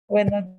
Bueno,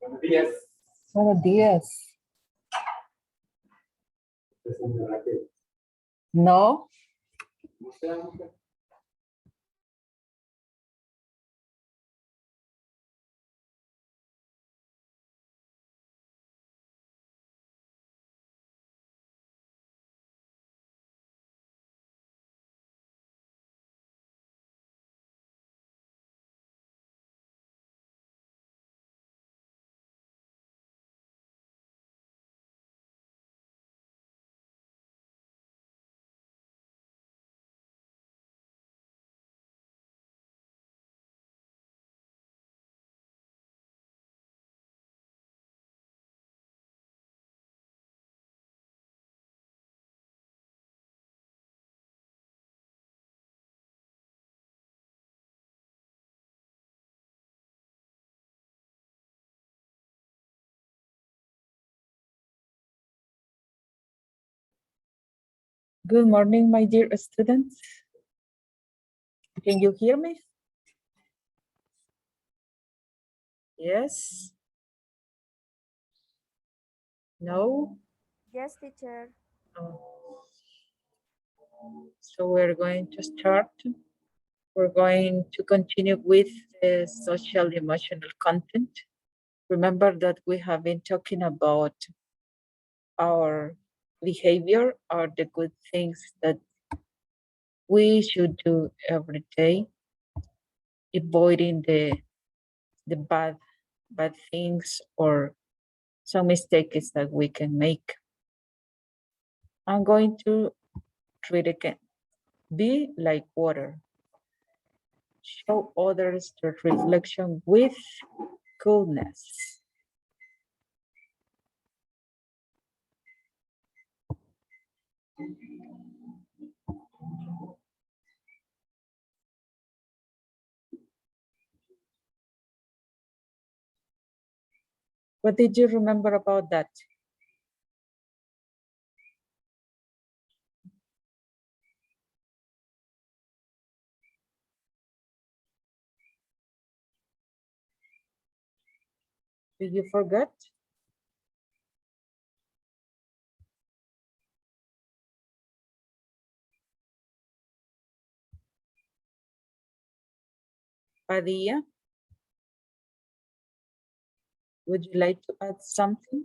Buenos días. No. Good morning, my dear students. Can you hear me? Yes? No? Yes, teacher. Oh. So we're going to start. We're going to continue with the social emotional content. Remember that we have been talking about our behavior or the good things that we should do every day, avoiding the bad things or some mistakes that we can make. I'm going to read again. Be like water. Show others the reflection with coolness. What did you remember about that? Did you forget? Padilla, would you like to add something?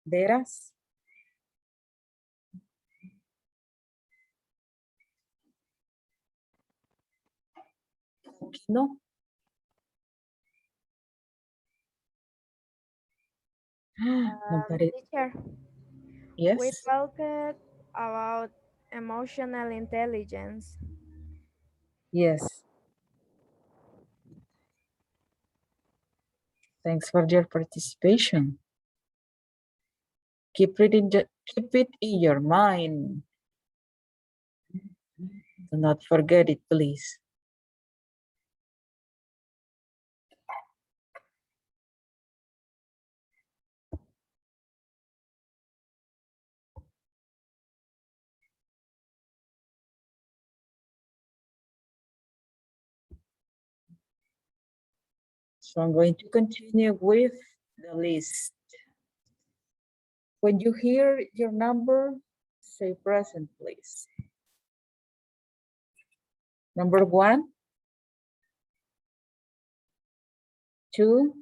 Veras? No? Nobody. Teacher, Yes? we talked about emotional intelligence. Yes. Thanks for your participation. Keep it in your mind. Do not forget it, please. So I'm going to continue with the list. When you hear your number, say present, please. Number 1, 2,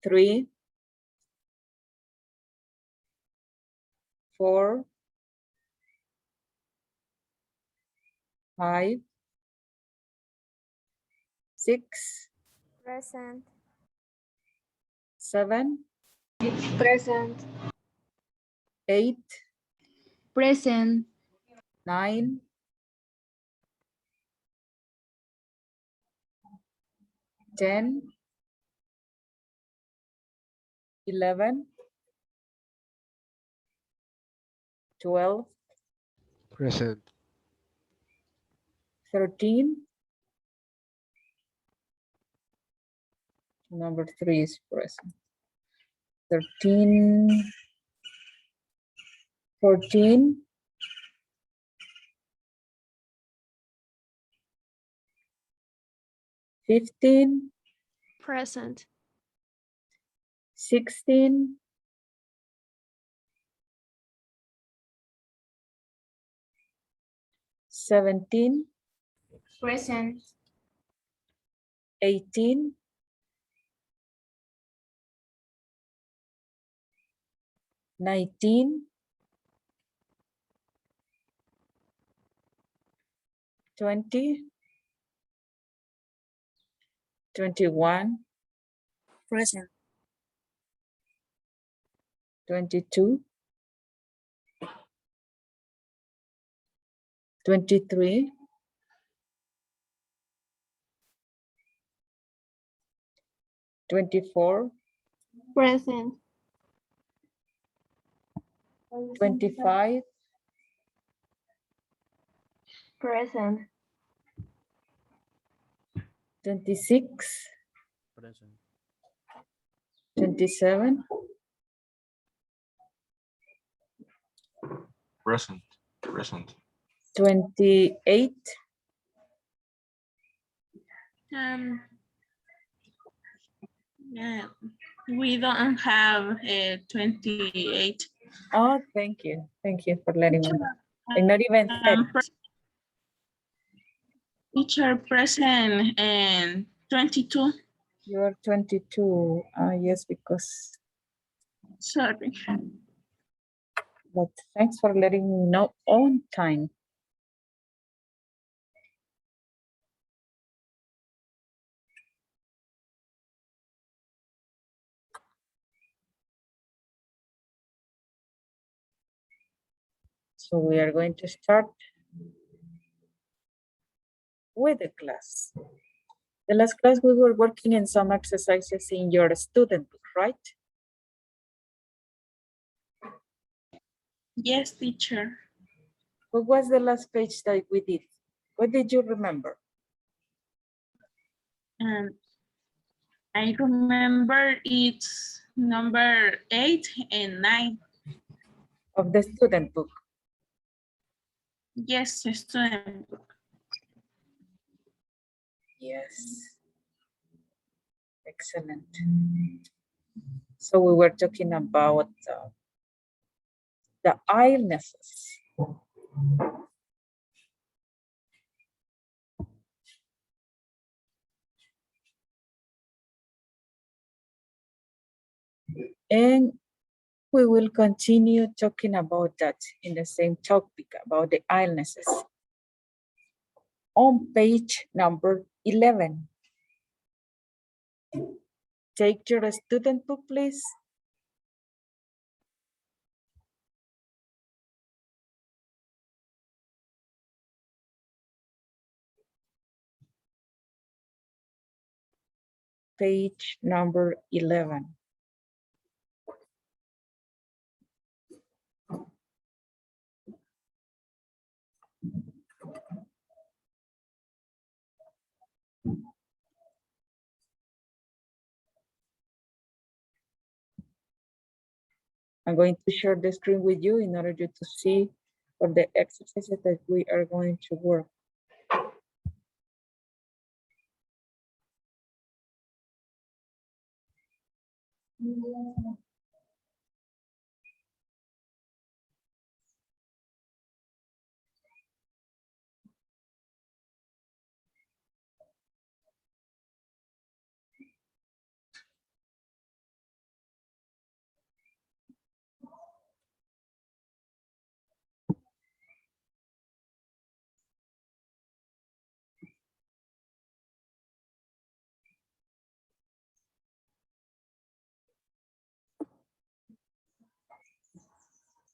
3, 4, 5, 6, Present. 7, Present. 8, Present. 9, 10, 11, 12, Present. 13, Number 3 is present. 13, 14, 15, Present. 16, 17, Present. 18, 19, 20, 21, Present. 22, 23, 24, Present. 25, Present. 26, Present. 27, Present. Present. 28, Yeah, we don't have 28. oh, thank you. Thank you for letting me know. And not even 30. Teacher present and 22. You are 22. Yes, because, Sorry. but thanks for letting me know on time. So we are going to start with the class. The last class we were working in some exercises in your student book, right? Yes, teacher. What was the last page that we did? What did you remember? I remember it's number 8 and 9. Of the student book. Yes, student. Yes. Excellent. So we were talking about the illnesses. And we will continue talking about that in the same topic about the illnesses. On page number 11. Take your student book, please. Page number 11. I'm going to share the screen with you in order to see what the exercises that we are going to work.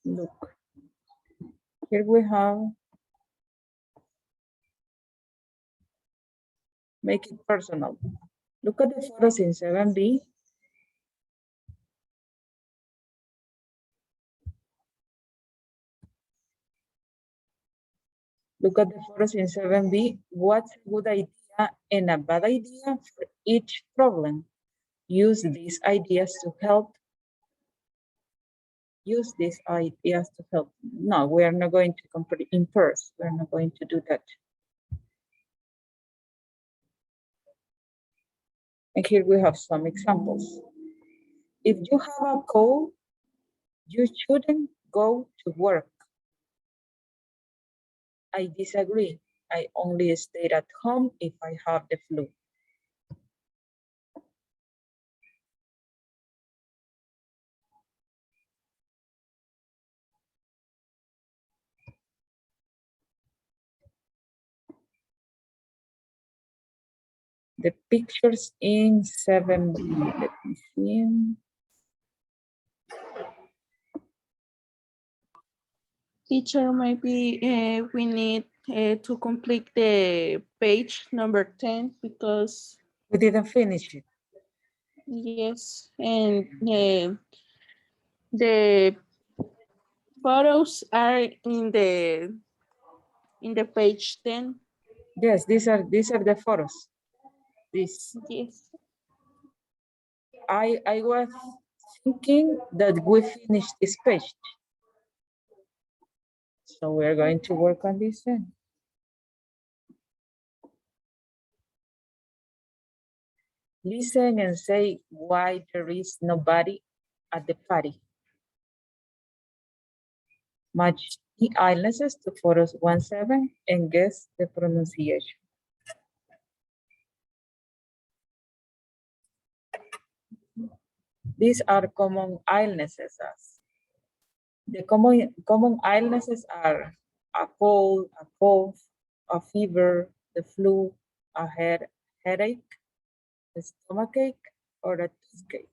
Look, here we have, make it personal. Look at the photos in 7B. Look at the photos in 7B. What's a good idea and a bad idea for each problem? use these ideas to help. Use these ideas to help. No, we are not going to compare in pairs. We're not going to do that. And here we have some examples. If you have a cold, you shouldn't go to work. I disagree. I only stay at home if I have the flu. The pictures in 7B, let me see. Teacher, maybe we need to complete the page number 10 because We didn't finish it. yes, and the photos are in the page 10. Yes, these are the photos. This. Yes. I was thinking that we finished this page. So we're going to work on this then. Listen and say why there is nobody at the party. Match the illnesses to photos 1-7 and guess the pronunciation. These are common illnesses. The common illnesses are a cold, a cough, a fever, the flu, a headache, a stomachache, or a toothache.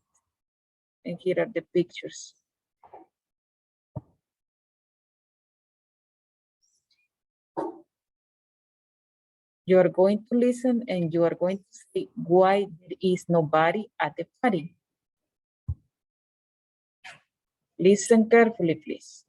And here are the pictures. You are going to listen and you are going to say why there is nobody at the party. Listen carefully, please.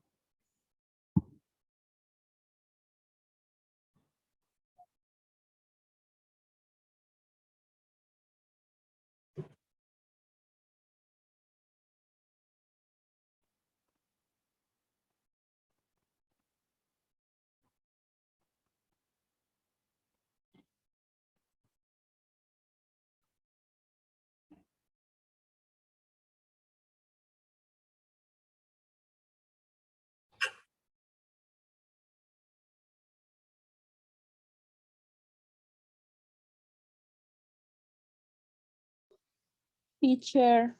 Teacher,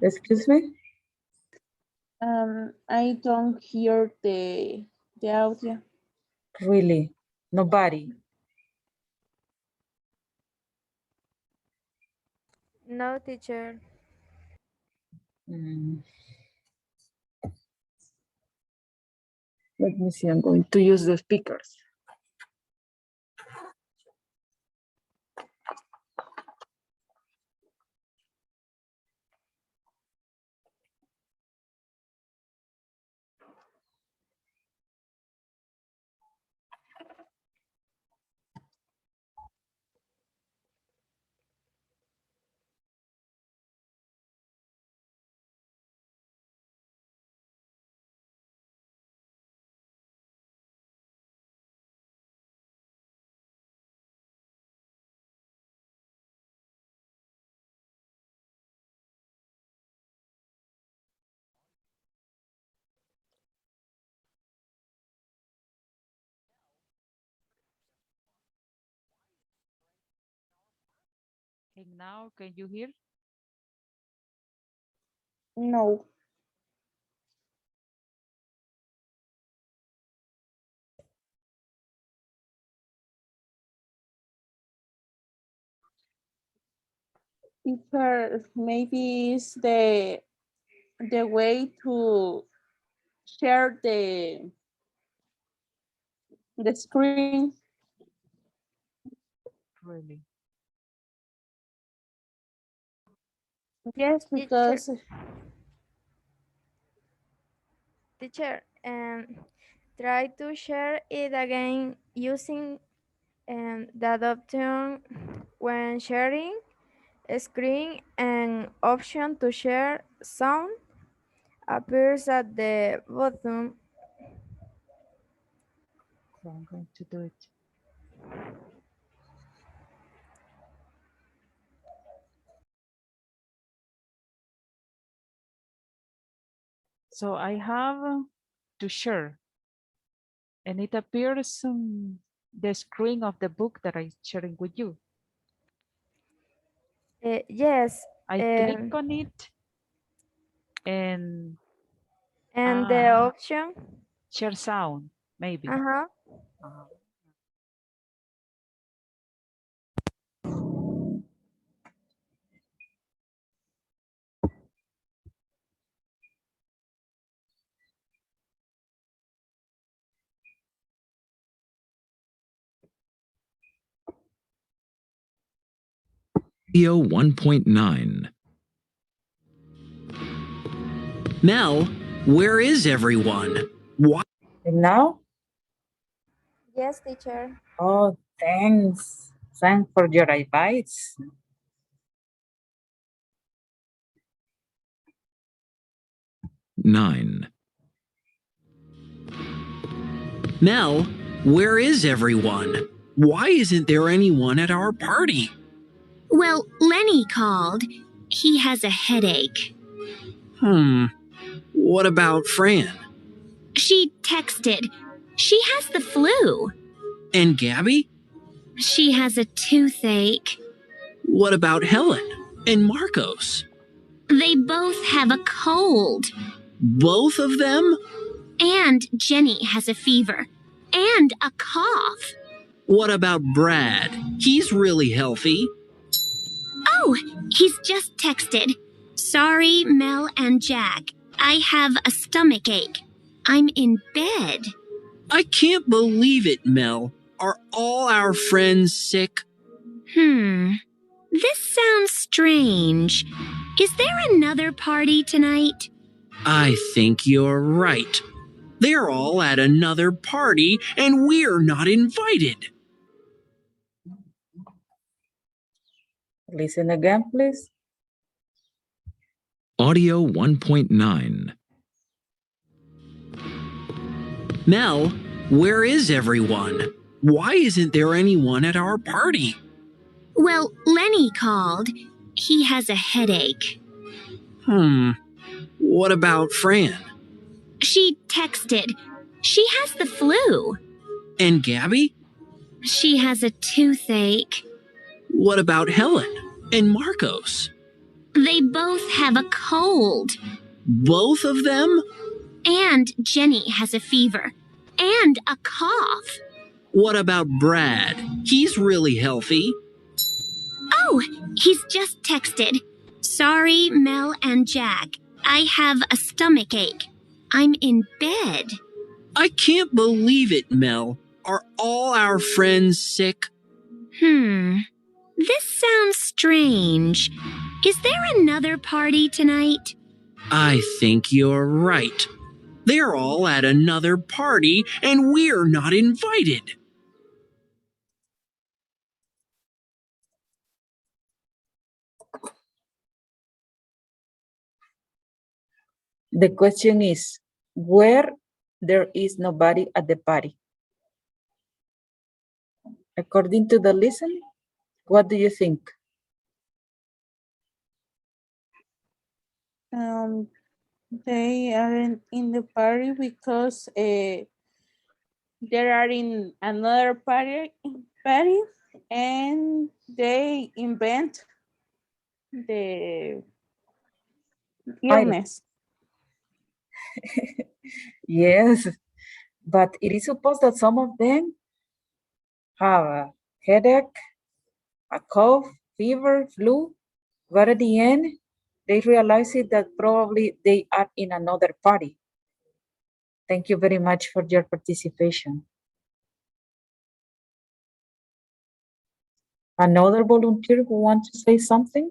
Excuse me? I don't hear the audio. Really? Nobody? No, teacher. Mm. Let me see, I'm going to use the speakers. And now, can you hear? No. Teacher, maybe it's the way to share the screen. Really? Yes, because Teacher, try to share it again using And that option when sharing a screen, an option to share sound appears at the bottom. So I'm going to do it. So I have to share, and it appears on the screen of the book that I'm sharing with you. Yes, I click on it and and the option. share sound, maybe. Uh-huh. Uh, Video 1.9. Mel, where is everyone? Why? And now? Yes, teacher. Oh, thanks. Thanks for your advice. Nine. Mel, where is everyone? Why isn't there anyone at our party? Well, Lenny called. He has a headache. What about Fran? She texted. She has the flu. And Gabby? She has a toothache. What about Helen and Marcos? They both have a cold. Both of them? And Jenny has a fever. And a cough. What about Brad? He's really healthy. Oh, he's just texted. Sorry, Mel and Jack. I have a stomach ache. I'm in bed. I can't believe it, Mel. Are all our friends sick? This sounds strange. Is there another party tonight? I think you're right. They're all at another party and we're not invited. Listen again, please. Audio 1.9. Mel, where is everyone? Why isn't there anyone at our party? Well, Lenny called. He has a headache. What about Fran? She texted. She has the flu. And Gabby? She has a toothache. What about Helen and Marcos? They both have a cold. Both of them? And Jenny has a fever. And a cough. What about Brad? He's really healthy. Oh, he's just texted. Sorry, Mel and Jack. I have a stomach ache. I'm in bed. I can't believe it, Mel. Are all our friends sick? This sounds strange. Is there another party tonight? I think you're right. They're all at another party and we're not invited. The question is, where there is nobody at the party? According to the listening, what do you think? They aren't in the party because they are in another party and they invent the illness. Yes, but it is supposed that some of them have a headache, a cough, fever, flu, but at the end, they realize it that probably they are in another party. Thank you very much for your participation. Another volunteer who wants to say something?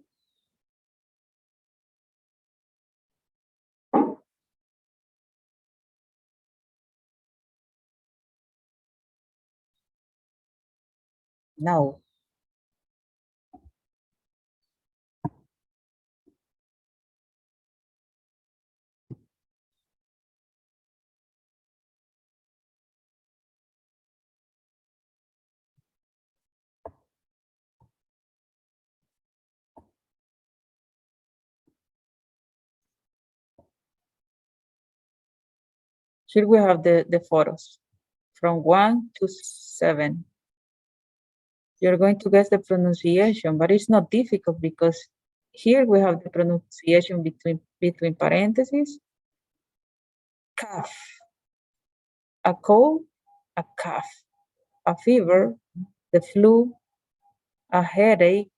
No. Here we have the photos from 1 to 7. You're going to guess the pronunciation, but it's not difficult because here we have the pronunciation between parentheses. Cough. A cold, a cough. A fever, the flu, a headache,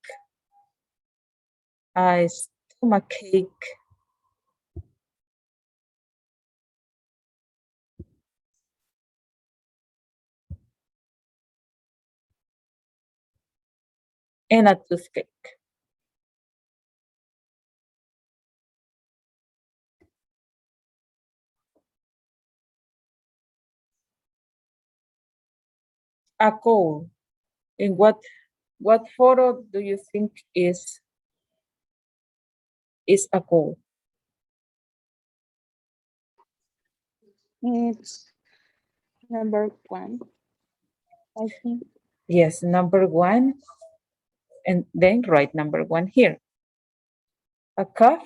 a stomachache, and a toothache. A cold. In what photo do you think is a cold? It's number 1, I think. Yes, number 1, and then write number 1 here. A cough,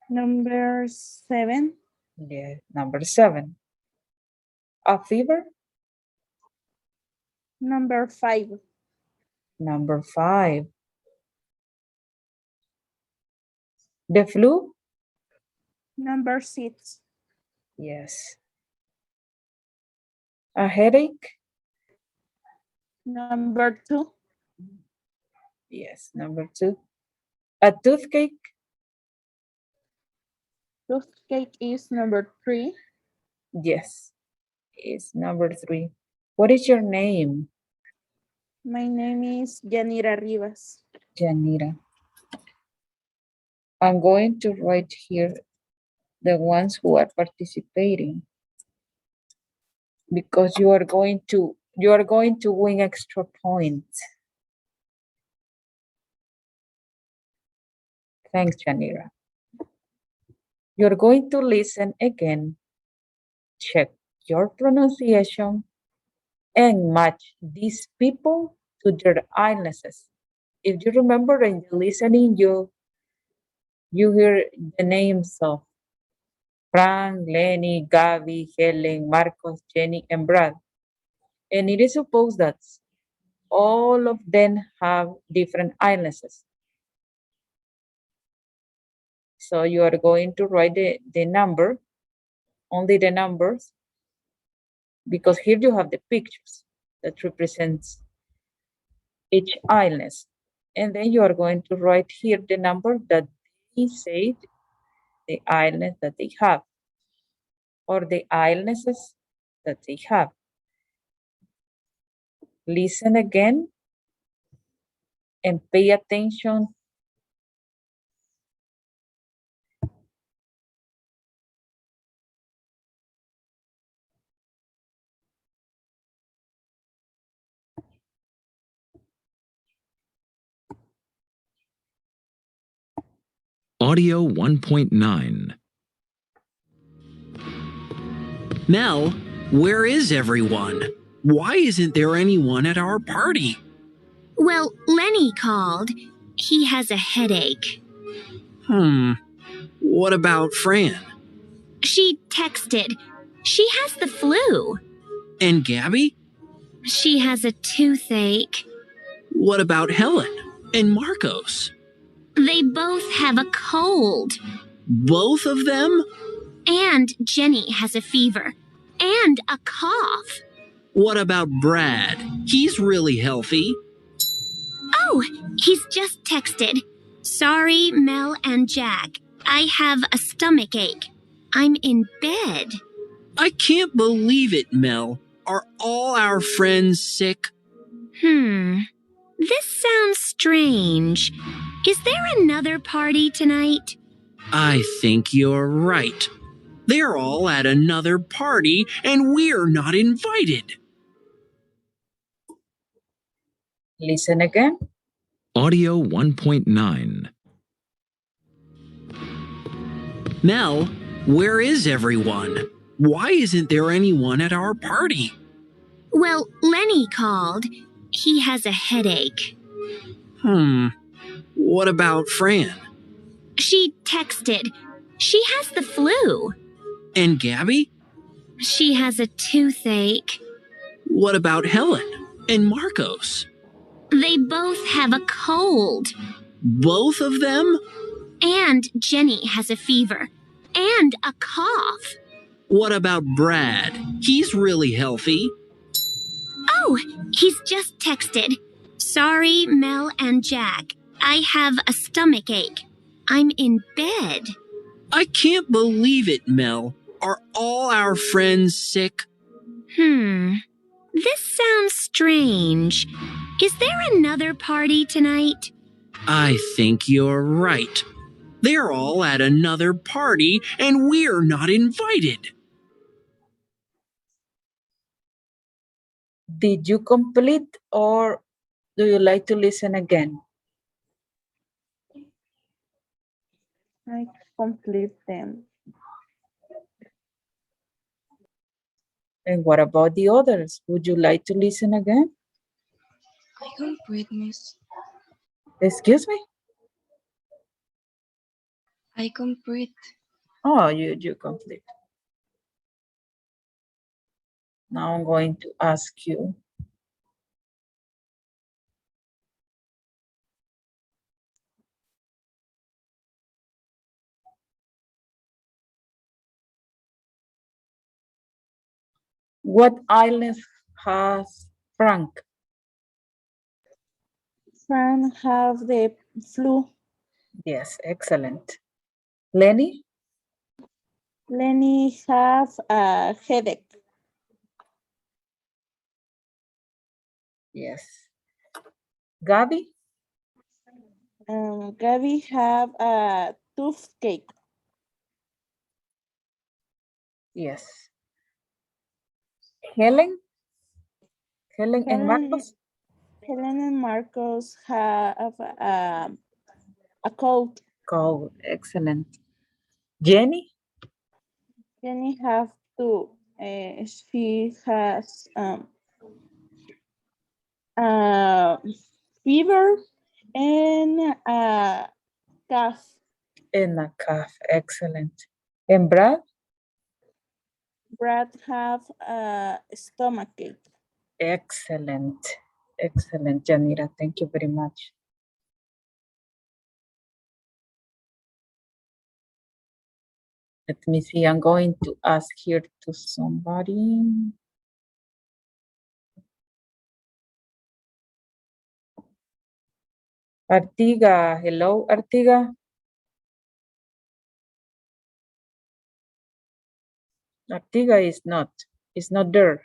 Number 7. yeah, number 7. A fever, Number 5. number 5. The flu, Number 6. yes. A headache, Number 2. yes, number 2. A toothache, Toothache is number 3. yes, is number 3. What is your name? My name is Yanira Rivas. Janira. I'm going to write here the ones who are participating, because you are going to win extra points. Thanks, Janira. You're going to listen again, check your pronunciation, and match these people to their illnesses. If you remember in the listening, you hear the names of Frank, Lenny, Gaby, Helen, Marcos, Jenny, and Brad. And it is supposed that all of them have different illnesses. So you are going to write the number, only the numbers, because here you have the pictures that represents each illness. And then you are going to write here the number that they said the illness that they have, or the illnesses that they have. Listen again and pay attention. Audio 1.9. Mel, where is everyone? Why isn't there anyone at our party? Well, Lenny called. He has a headache. What about Fran? She texted. She has the flu. And Gabby? She has a toothache. What about Helen and Marcos? They both have a cold. Both of them? And Jenny has a fever. And a cough. What about Brad? He's really healthy. Oh, he's just texted. Sorry, Mel and Jack. I have a stomach ache. I'm in bed. I can't believe it, Mel. Are all our friends sick? This sounds strange. Is there another party tonight? I think you're right. They're all at another party and we're not invited. Listen again. Audio 1.9. Mel, where is everyone? Why isn't there anyone at our party? Well, Lenny called. He has a headache. What about Fran? She texted. She has the flu. And Gabby? She has a toothache. What about Helen and Marcos? They both have a cold. Both of them? And Jenny has a fever. And a cough. What about Brad? He's really healthy. Oh, he's just texted. Sorry, Mel and Jack. I have a stomach ache. I'm in bed. I can't believe it, Mel. Are all our friends sick? This sounds strange. Is there another party tonight? I think you're right. They're all at another party and we're not invited. Did you complete or do you like to listen again? I complete them. And what about the others? Would you like to listen again? I complete, miss. Excuse me? I complete. Oh, you complete. Now I'm going to ask you. What illness has Frank? Fran have the flu. Yes, excellent. Lenny? Lenny have a headache. Yes. Gabby? Gabby have a toothache. Yes. Helen? Helen and Marcos? Helen and Marcos have a cold. Cold, excellent. Jenny? Jenny have two. She has fever and a cough. And a cough, excellent. And Brad? Brad have a stomach ache. Excellent. Excellent, Janira. Thank you very much. Let me see. I'm going to ask here to somebody. Artiga. Hello, Artiga. Artiga is not there.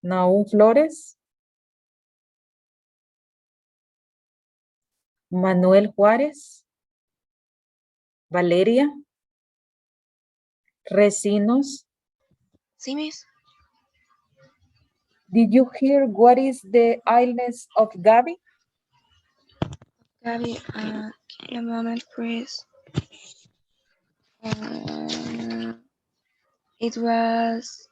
Now Flores. Manuel Juárez. Valeria. Recinos. Sí, miss. Did you hear what is the illness of Gabby? Gabby, give me a moment, please. It was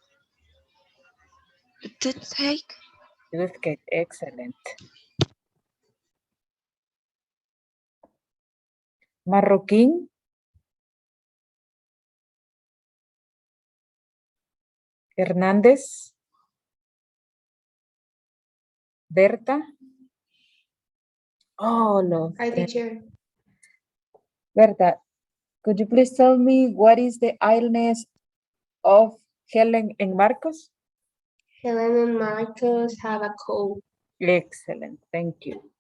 a toothache. Good, excellent. Marroquín. Hernández. Berta. Oh, no. Hi, teacher. Berta, could you please tell me what is the illness of Helen and Marcos? Helen and Marcos have a cold. Excellent, thank you.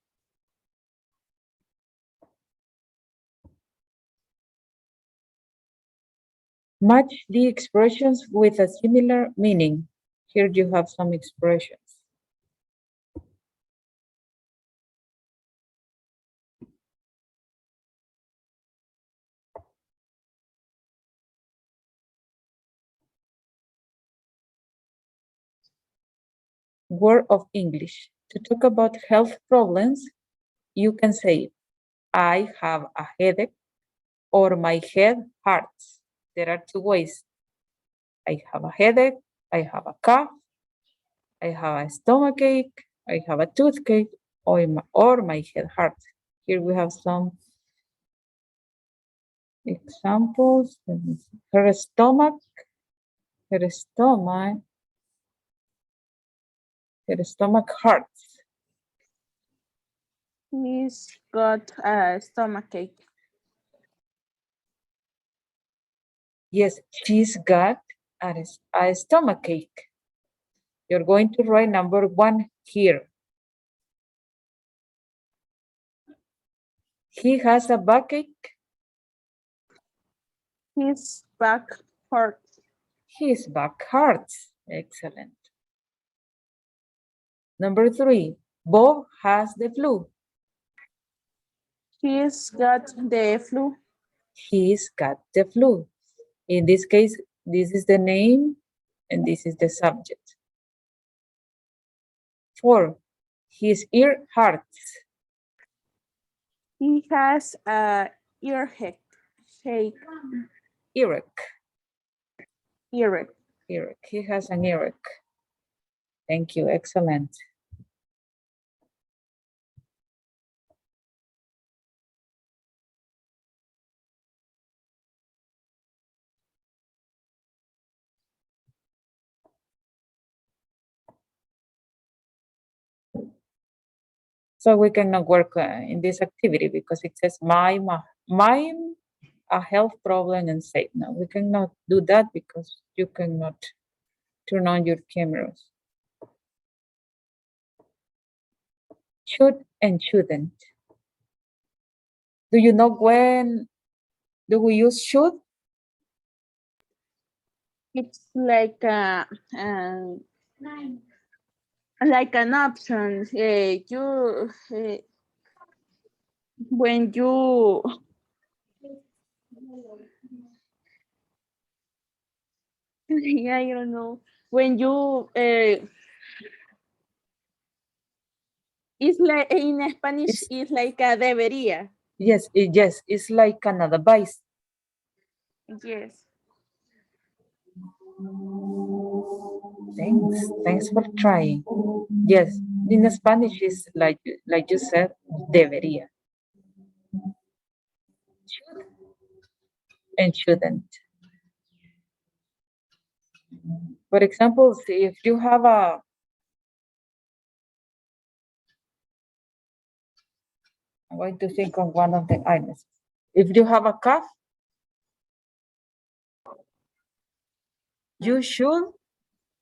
Match the expressions with a similar meaning. Here you have some expressions. word of English. To talk about health problems, you can say, I have a headache or my head hurts. There are two ways. I have a headache, I have a cough, I have a stomach ache, I have a toothache, or my head hurts. Here we have some examples. Her stomach hurts. He's got a stomachache. Yes, she's got a stomachache. You're going to write number 1 here. He has a backache. His back hurts. His back hurts. Excellent. Number 3, Bob has the flu. He's got the flu. He's got the flu. In this case, this is the name and this is the subject. 4, his ear hurts. He has a earache. Earache. Earache. Earache. He has an earache. Thank you. Excellent. So we cannot work in this activity because it says mime a health problem and say, no, we cannot do that because you cannot turn on your cameras. Should and shouldn't. Do you know when do we use should? It's like like an option. When you yeah, I don't know. When you it's like in Spanish, it's like a debería. Yes, it's like an advice. Yes. Thanks for trying. Yes, in Spanish is like you said, debería. Should and shouldn't. For example, if you have I'm going to think of one of the illnesses. If you have a cough, you should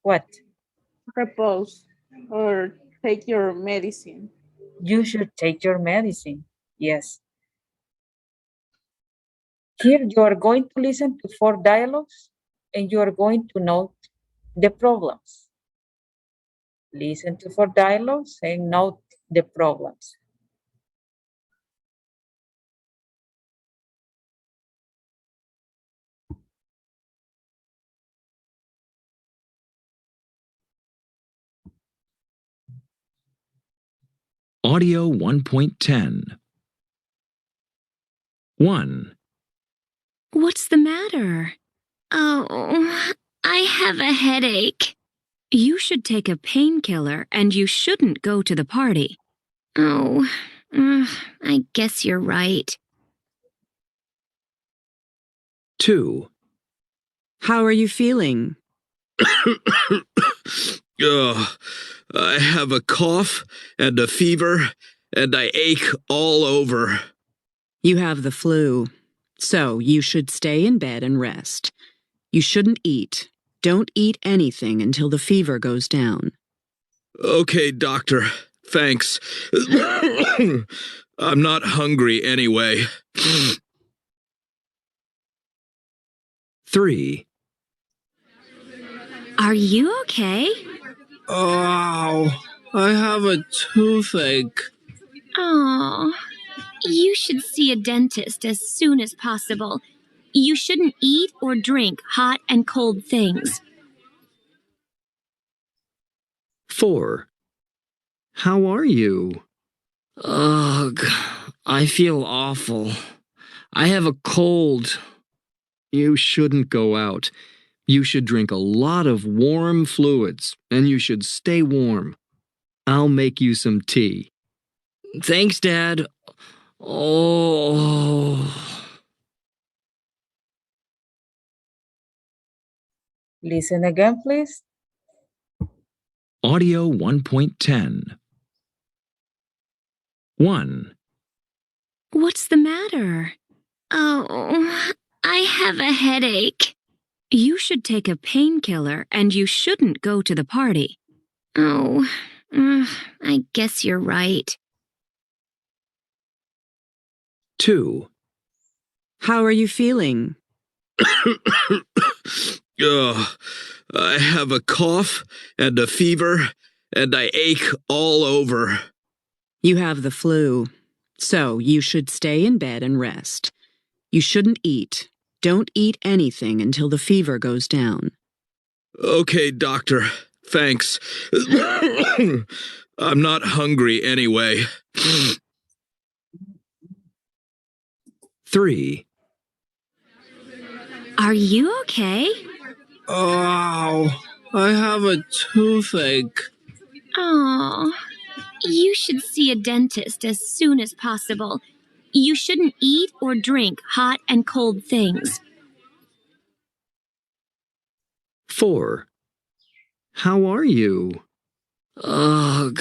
what? Repose or take your medicine. You should take your medicine. Yes. Here you are going to listen to 4 dialogues and you are going to note the problems. Listen to 4 dialogues and note the problems. Audio 1.10. 1. What's the matter? Oh, I have a headache. You should take a painkiller and you shouldn't go to the party. Oh, I guess you're right. 2. How are you feeling? I have a cough and a fever and I ache all over. You have the flu, so you should stay in bed and rest. You shouldn't eat. Don't eat anything until the fever goes down. Okay, doctor. Thanks. I'm not hungry anyway. 3. Are you okay? Oh, I have a toothache. Oh, you should see a dentist as soon as possible. You shouldn't eat or drink hot and cold things. 4. How are you? Ugh, I feel awful. I have a cold. You shouldn't go out. You should drink a lot of warm fluids, and you should stay warm. I'll make you some tea. Thanks, Dad. Oh. Listen again, please. Audio 1.10. 1. What's the matter? Oh, I have a headache. You should take a painkiller and you shouldn't go to the party. Oh, I guess you're right. 2. How are you feeling? Ugh, I have a cough and a fever, and I ache all over. You have the flu, so you should stay in bed and rest. You shouldn't eat. Don't eat anything until the fever goes down. Okay, doctor. Thanks. I'm not hungry anyway. 3. Are you okay? Oh, I have a toothache. Oh, you should see a dentist as soon as possible. You shouldn't eat or drink hot and cold things. 4. How are you? Ugh,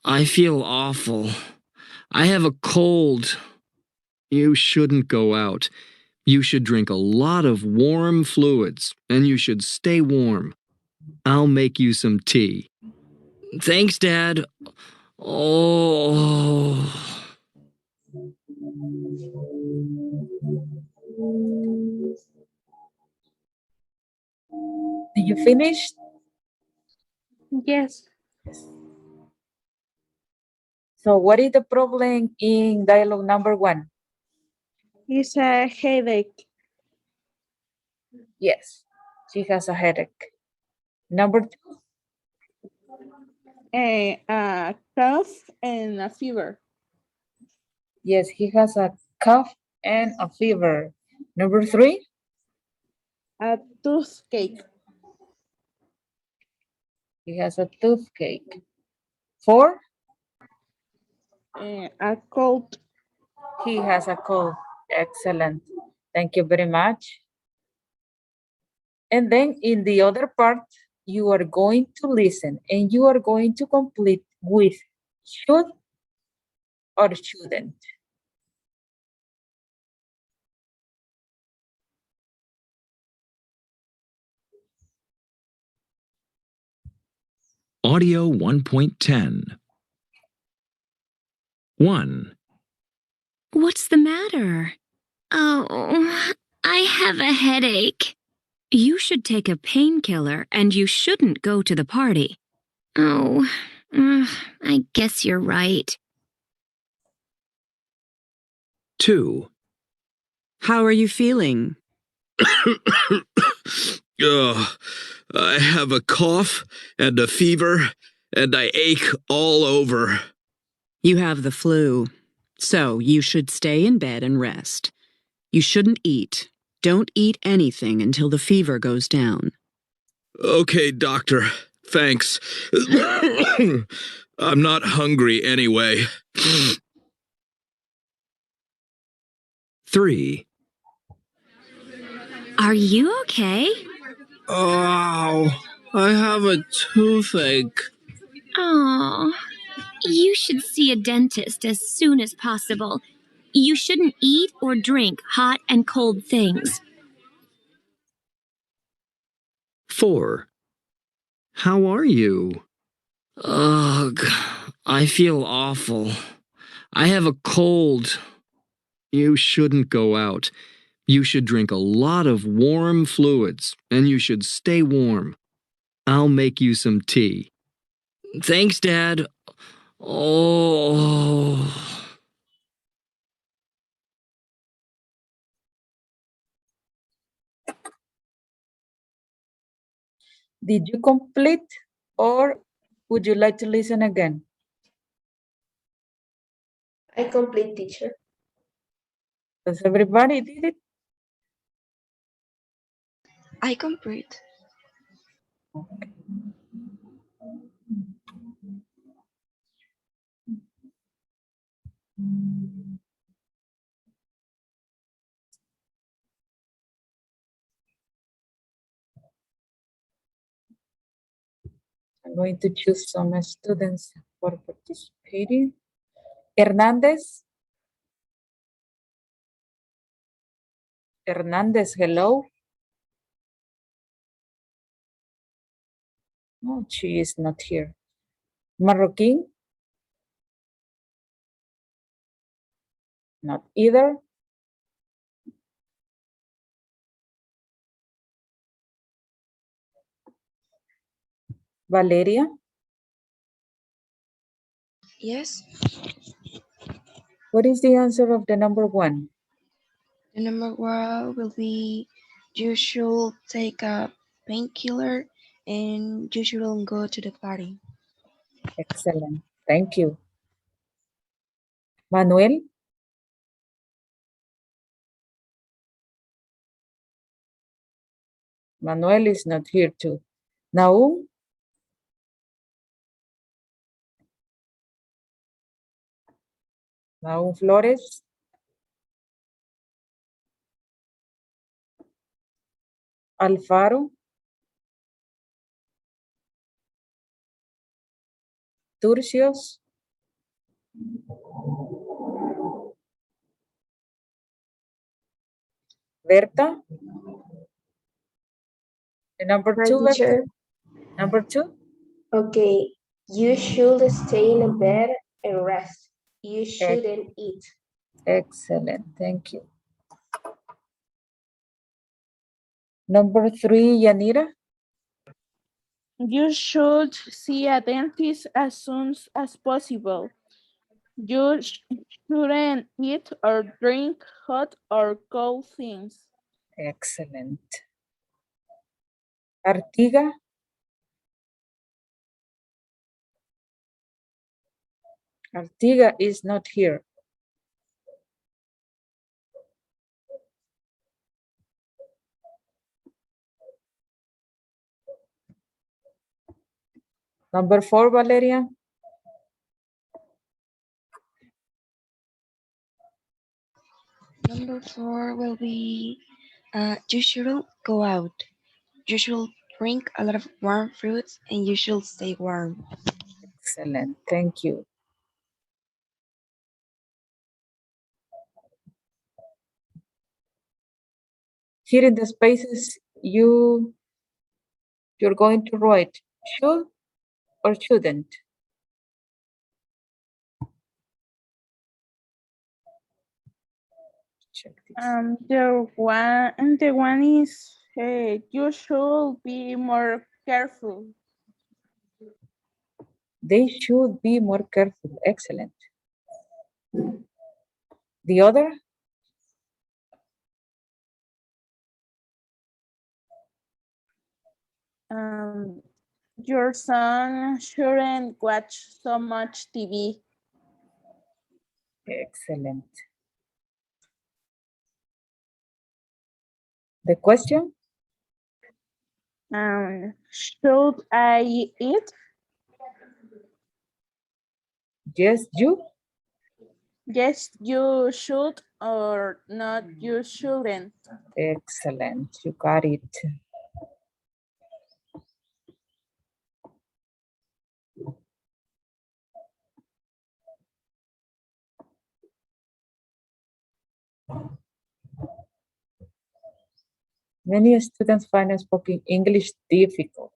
I feel awful. I have a cold. You shouldn't go out. You should drink a lot of warm fluids, and you should stay warm. I'll make you some tea. Thanks, Dad. Oh. Did you finish? Yes. So what is the problem in dialogue number 1? It's a headache. Yes, she has a headache. Number 2? A cough and a fever. Yes, he has a cough and a fever. Number 3? A toothache. He has a toothache. 4? A cold. He has a cold. Excellent. Thank you very much. And then in the other part, you are going to listen and you are going to complete with should or shouldn't. Audio 1.10. 1. What's the matter? Oh, I have a headache. You should take a painkiller and you shouldn't go to the party. Oh, I guess you're right. 2. How are you feeling? Ugh, I have a cough and a fever, and I ache all over. You have the flu, so you should stay in bed and rest. You shouldn't eat. Don't eat anything until the fever goes down. Okay, doctor. Thanks. I'm not hungry anyway. 3. Are you okay? Oh, I have a toothache. Oh, you should see a dentist as soon as possible. You shouldn't eat or drink hot and cold things. 4. How are you? Ugh, I feel awful. I have a cold. You shouldn't go out. You should drink a lot of warm fluids, and you should stay warm. I'll make you some tea. Thanks, Dad. Oh. Did you complete or Would you like to listen again? I complete, teacher. Does everybody did it? I complete. I'm going to choose some students for participating. Hernandez. Hernandez, hello. No, she is not here. Marroquin? Not either. Valeria? Yes. What is the answer of the number 1? The number 1 will be you should take a painkiller and you shouldn't go to the party. Excellent. Thank you. Manuel? Manuel is not here too. Naum? Naum Flores? Alfaro? Turcios? Berta? The number Hi, 2, Berta? teacher. Number 2? Okay. You should stay in bed and rest. You shouldn't eat. Excellent. Thank you. Number 3, Yanira? You should see a dentist as soon as possible. You shouldn't eat or drink hot or cold things. Excellent. Artiga? Artiga is not here. Number 4, Valeria? Number 4 will be you shouldn't go out. You should drink a lot of warm fruits and you should stay warm. Excellent. Thank you. Here in the spaces, you're going to write should or shouldn't. Check this. The one is you should be more careful. They should be more careful. Excellent. The other? Your son shouldn't watch so much TV. Excellent. The question? Should I eat? Yes, you? Yes, you should, or not, you shouldn't. Excellent. You got it. Many students find spoken English difficult.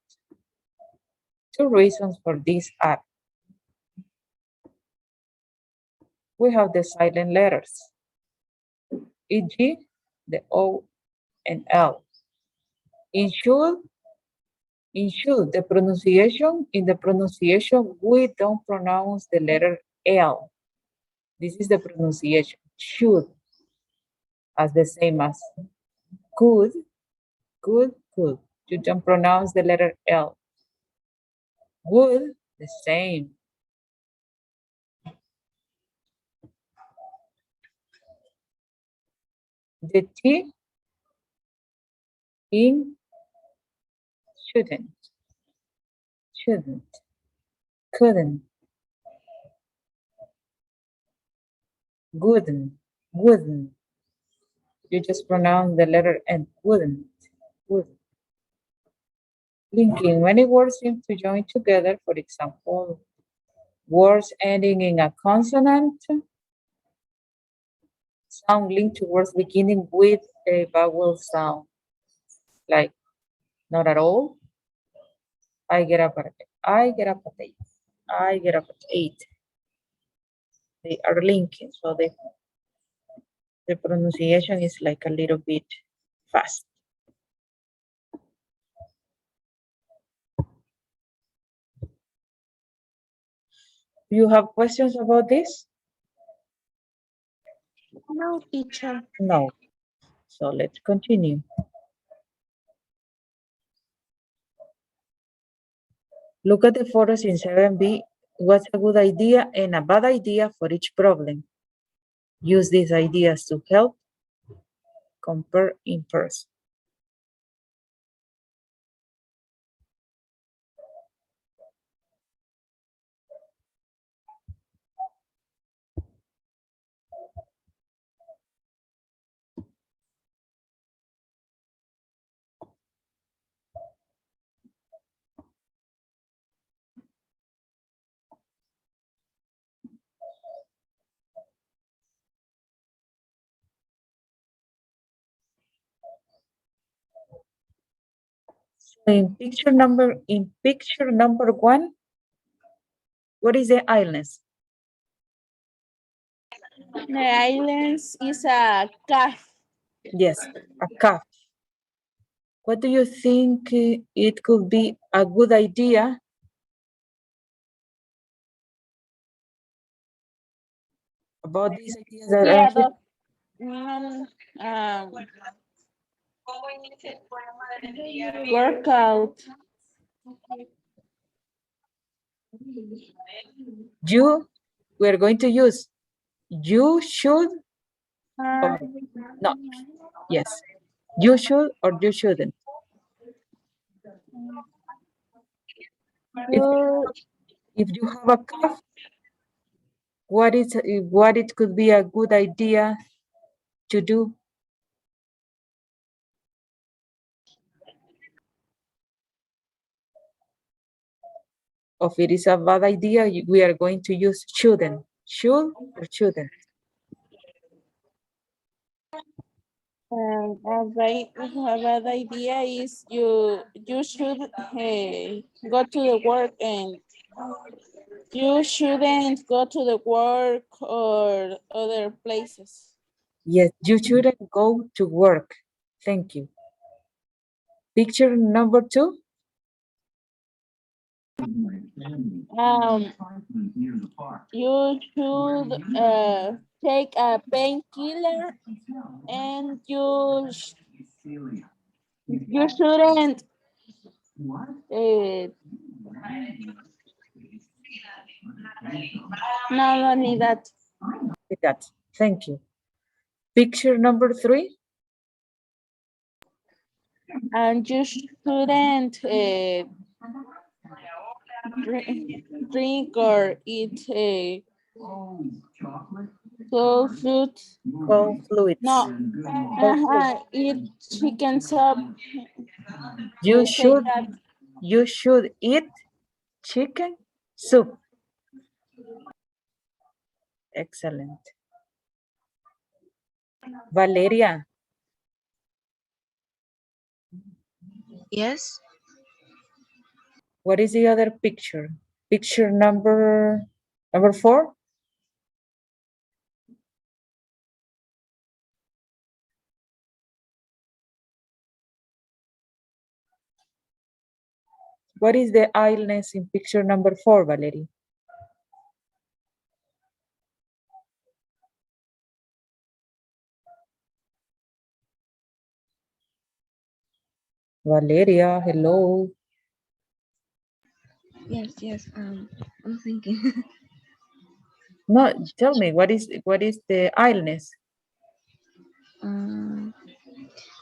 2 reasons for this are: we have the silent letters, e.g. the O and L. In should, the pronunciation, in the pronunciation, we don't pronounce the letter L. This is the pronunciation, should, as the same as could, could. You don't pronounce the letter L. Would, The same. The T in shouldn't, couldn't, wouldn't. You just pronounce the letter N, wouldn't. Linking, many words seem to join together. For example, words ending in a consonant sound linked to words beginning with a vowel sound, like not at all. I get up at 8. I get up at 8. They are linking, so the pronunciation is like a little bit fast. Do you have questions about this? No, teacher. No. So let's continue. Look at the photos in 7B. What's a good idea and a bad idea for each problem? Use these ideas to help compare in person. In picture number 1, what is the illness? The islands is a calf. Yes, a calf. What do you think it could be a good idea about these ideas that are here? Workout. We're going to use you should or not. Yes, you should or you shouldn't. If you have a cough, what it could be a good idea to do? Or if it is a bad idea, we are going to use shouldn't. Should or shouldn't? A bad idea is you should go to the work, and you shouldn't go to the work or other places. Yes, you shouldn't go to work. Thank you. Picture number 2. You should take a painkiller, and you shouldn't no need that. Thank you. Picture number 3. And you shouldn't drink or eat cold foods. Cold fluids. No, eat chicken soup. You should eat chicken soup. Excellent. Valeria. Yes. What is the other picture? Picture number 4. What is the illness in picture number 4, Valerie? Valeria, hello. Yes. I'm thinking. No, tell me, what is the illness?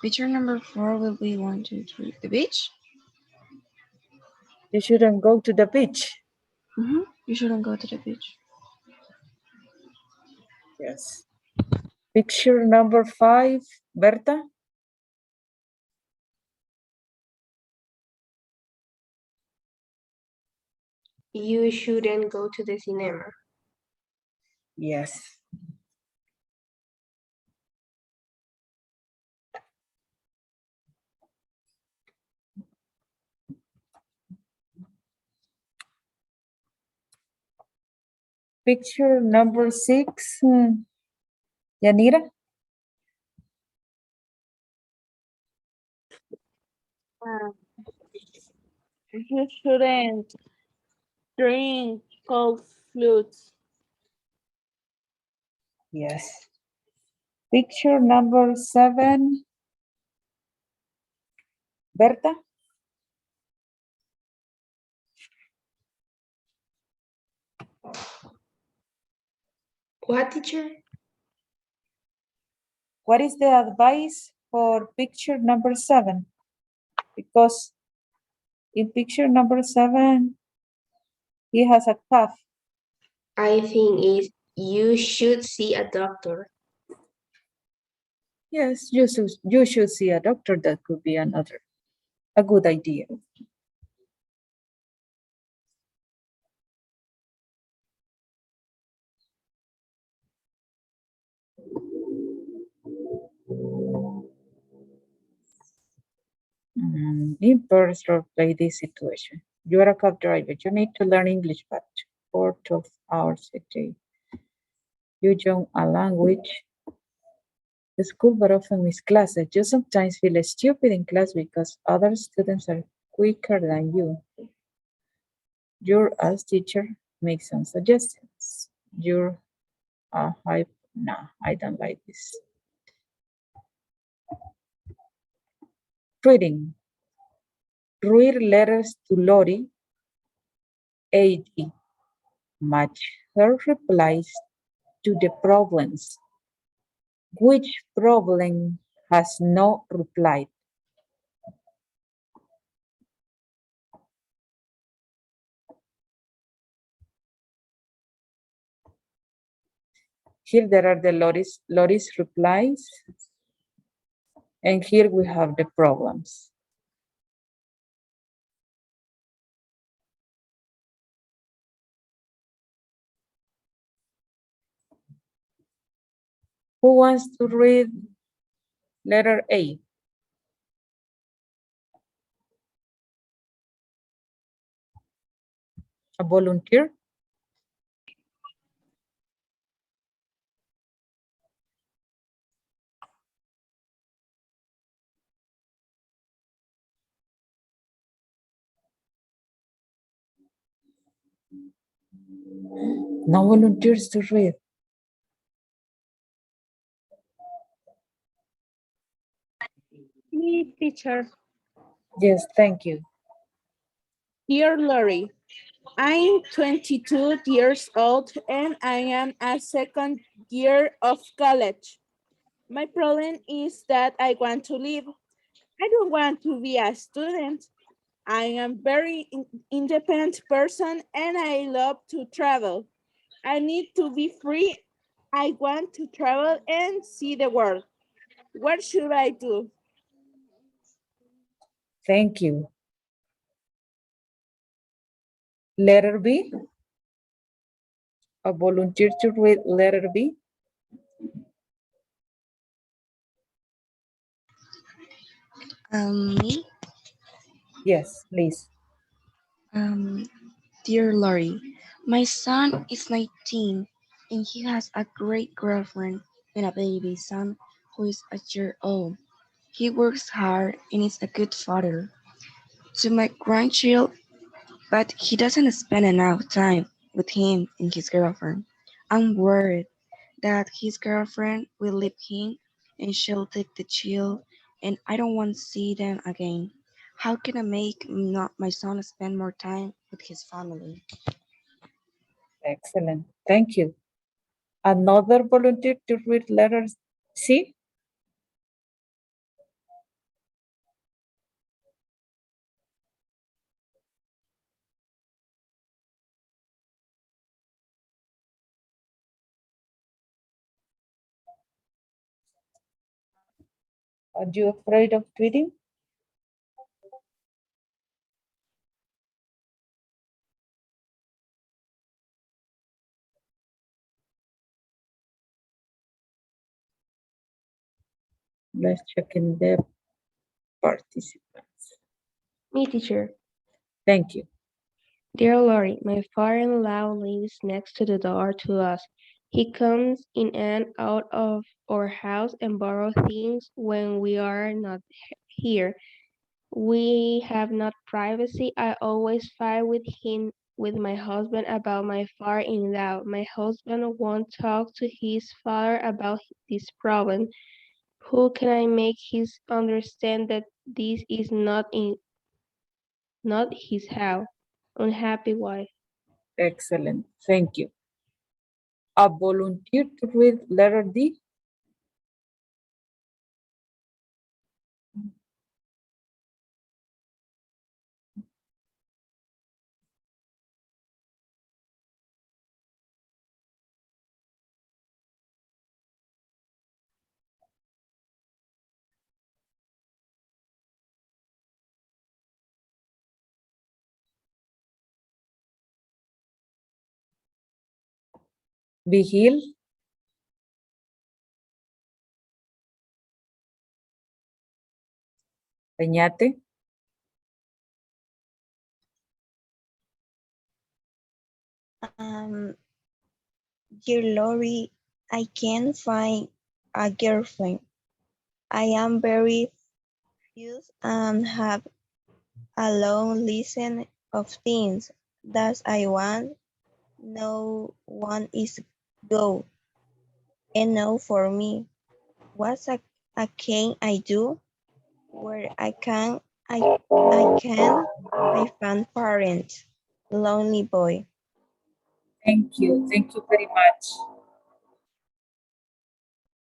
Picture number 4 will be 1, 2, 3. The beach? You shouldn't go to the beach. You shouldn't go to the beach. Yes. Picture number 5, Berta. You shouldn't go to the cinema. Yes. Picture number 6, Yanira. You shouldn't drink cold fluids. Yes. Picture number 7, Berta. What, teacher? What is the advice for picture number 7? Because in picture number 7, he has a cough. I think is you should see a doctor. Yes, you should see a doctor. That could be a good idea. In first role play this situation. You are a cab driver. You need to learn English but for 12 hours a day. You join a language school but often miss classes. You sometimes feel stupid in class because other students are quicker than you. Your as teacher makes some suggestions. You're a hype. Nah, I don't like this. Reading. Read letters to Lori. AD. Match her replies to the problems. Which problem has no reply? Here there are the Lori's replies, and here we have the problems. Who wants to read letter A? A volunteer? No volunteers to read. Me, teacher. Yes, thank you. Dear Lori, I'm 22 years old and I am a second year of college. My problem is that I want to leave. I don't want to be a student. I am very independent person and I love to travel. I need to be free. I want to travel and see the world. What should I do? Thank you. Letter B? A volunteer to read letter B? Me? Yes, please. Dear Lori, my son is 19 and he has a great girlfriend and a baby son who is a year old. He works hard and is a good father to my grandchild, but he doesn't spend enough time with him and his girlfriend. I'm worried that his girlfriend will leave him and she'll take the child and I don't want to see them again. How can I make my son spend more time with his family? Excellent. Thank you. Another volunteer to read letter C? Are you afraid of reading? Let's check in the participants. Me, teacher. Thank you. Dear Lori, my father-in-law lives next to the door to us. He comes in and out of our house and borrows things when we are not here. We have not privacy. I always fight with my husband about my father-in-law. My husband won't talk to his father about this problem. Who can I make him understand that this is not his house? Unhappy wife. Excellent. Thank you. A volunteer to read letter D? Vigil? Peñate? Dear Lori, I can't find a girlfriend. I am very fused and have a long list of things that I want. No one is go enough for me. What can I do? Where I find parents. Lonely boy. Thank you. Thank you very much.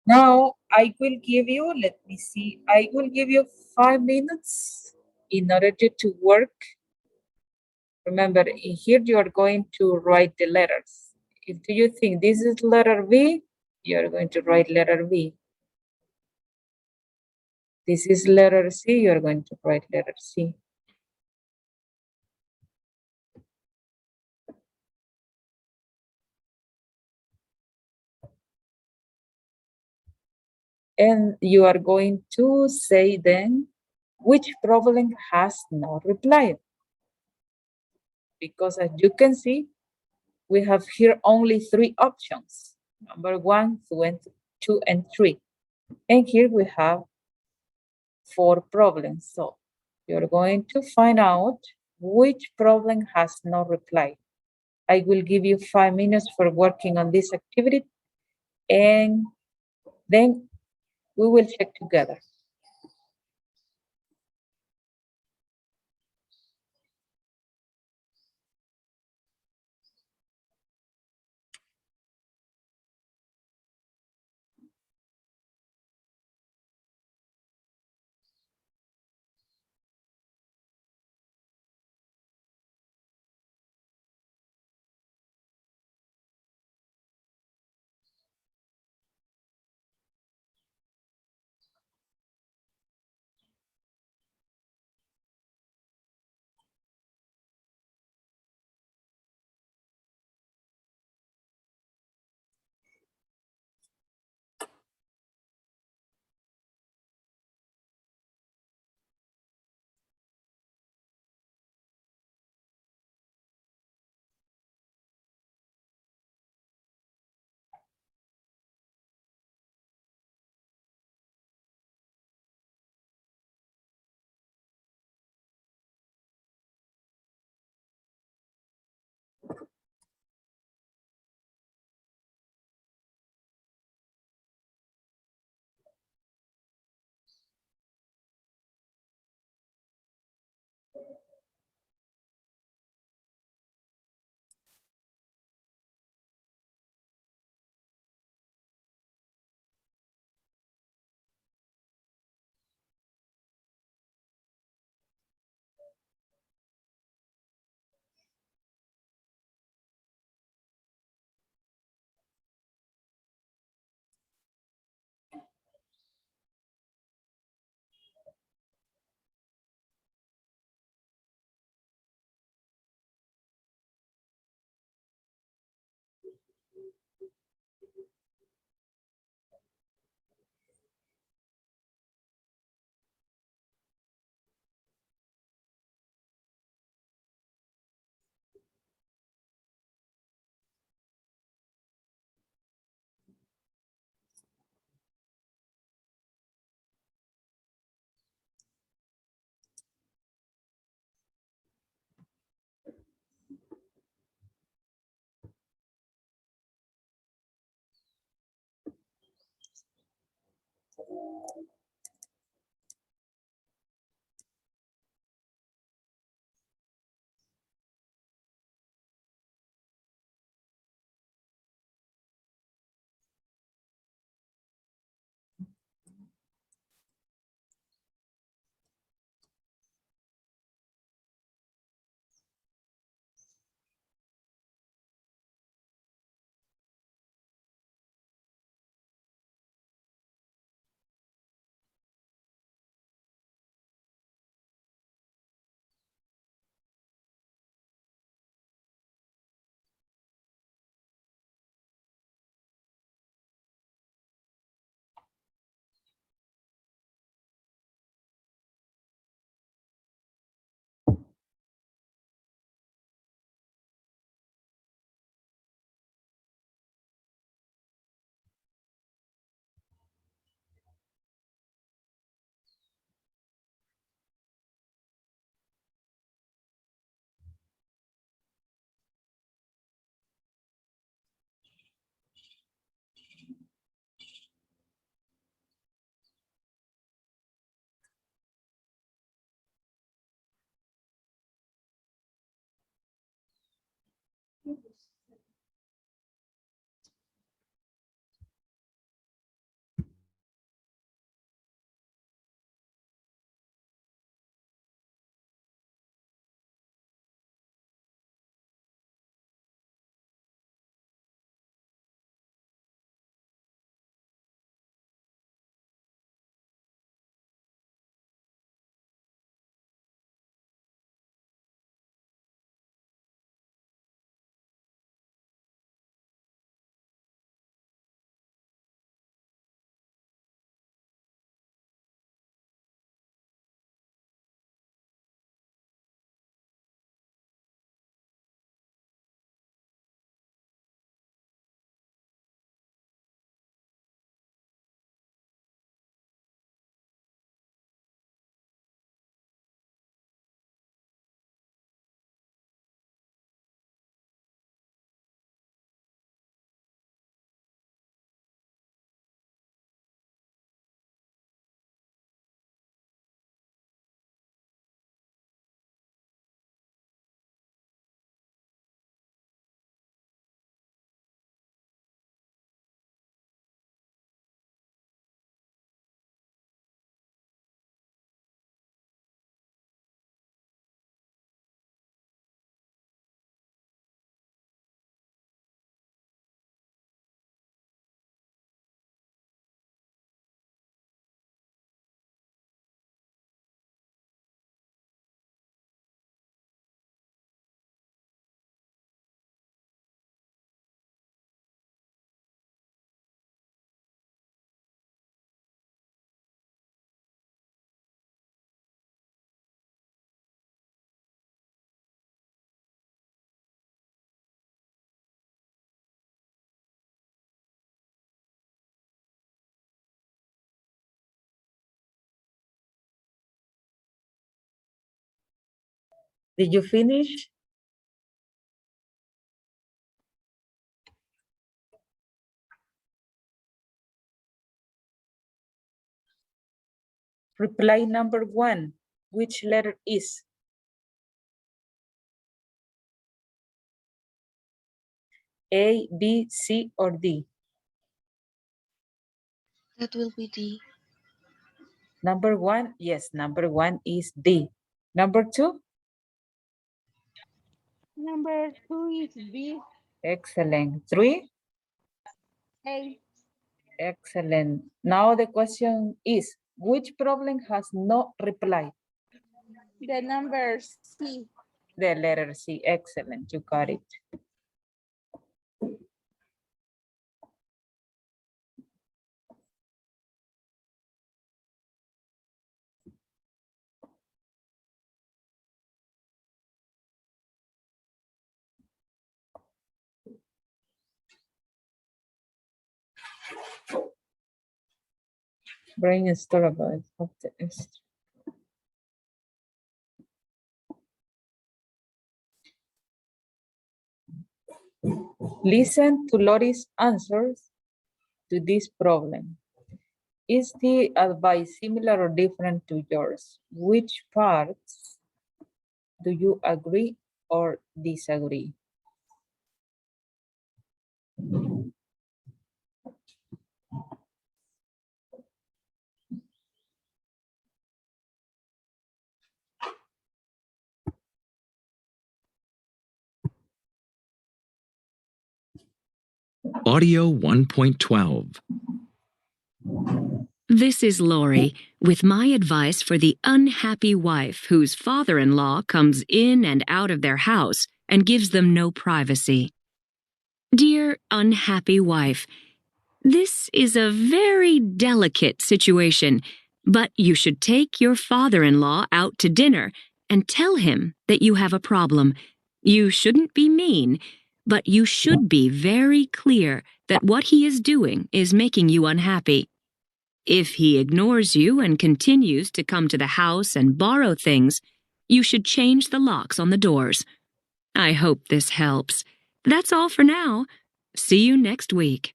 Now I will give you, let me see, I will give you 5 minutes in order to work. Remember, in here you are going to write the letters. If you think this is letter V, you are going to write letter V. This is letter C, you are going to write letter C. And you are going to say then which problem has no reply. Because as you can see, we have here only 3 options. Number 1, 2, and 3. And here we have 4 problems. So you're going to find out which problem has no reply. I will give you 5 minutes for working on this activity, and then we will check together. Did you finish? Reply number 1. Which letter is? A, B, C, or D? That will be D. Number 1, yes, number 1 is D. Number 2? Number 2 is B. Excellent. 3? A. Excellent. Now the question is, which problem has no reply? The number C. The letter C. Excellent. You got it. Brainstorm about it. Listen to Lori's answers to this problem. Is the advice similar or different to yours? Which parts do you agree or disagree? Audio 1.12. This is Lori with my advice for the unhappy wife whose father-in-law comes in and out of their house and gives them no privacy. Dear unhappy wife, this is a very delicate situation, but you should take your father-in-law out to dinner and tell him that you have a problem. You shouldn't be mean, but you should be very clear that what he is doing is making you unhappy. If he ignores you and continues to come to the house and borrow things, you should change the locks on the doors. I hope this helps. That's all for now. See you next week.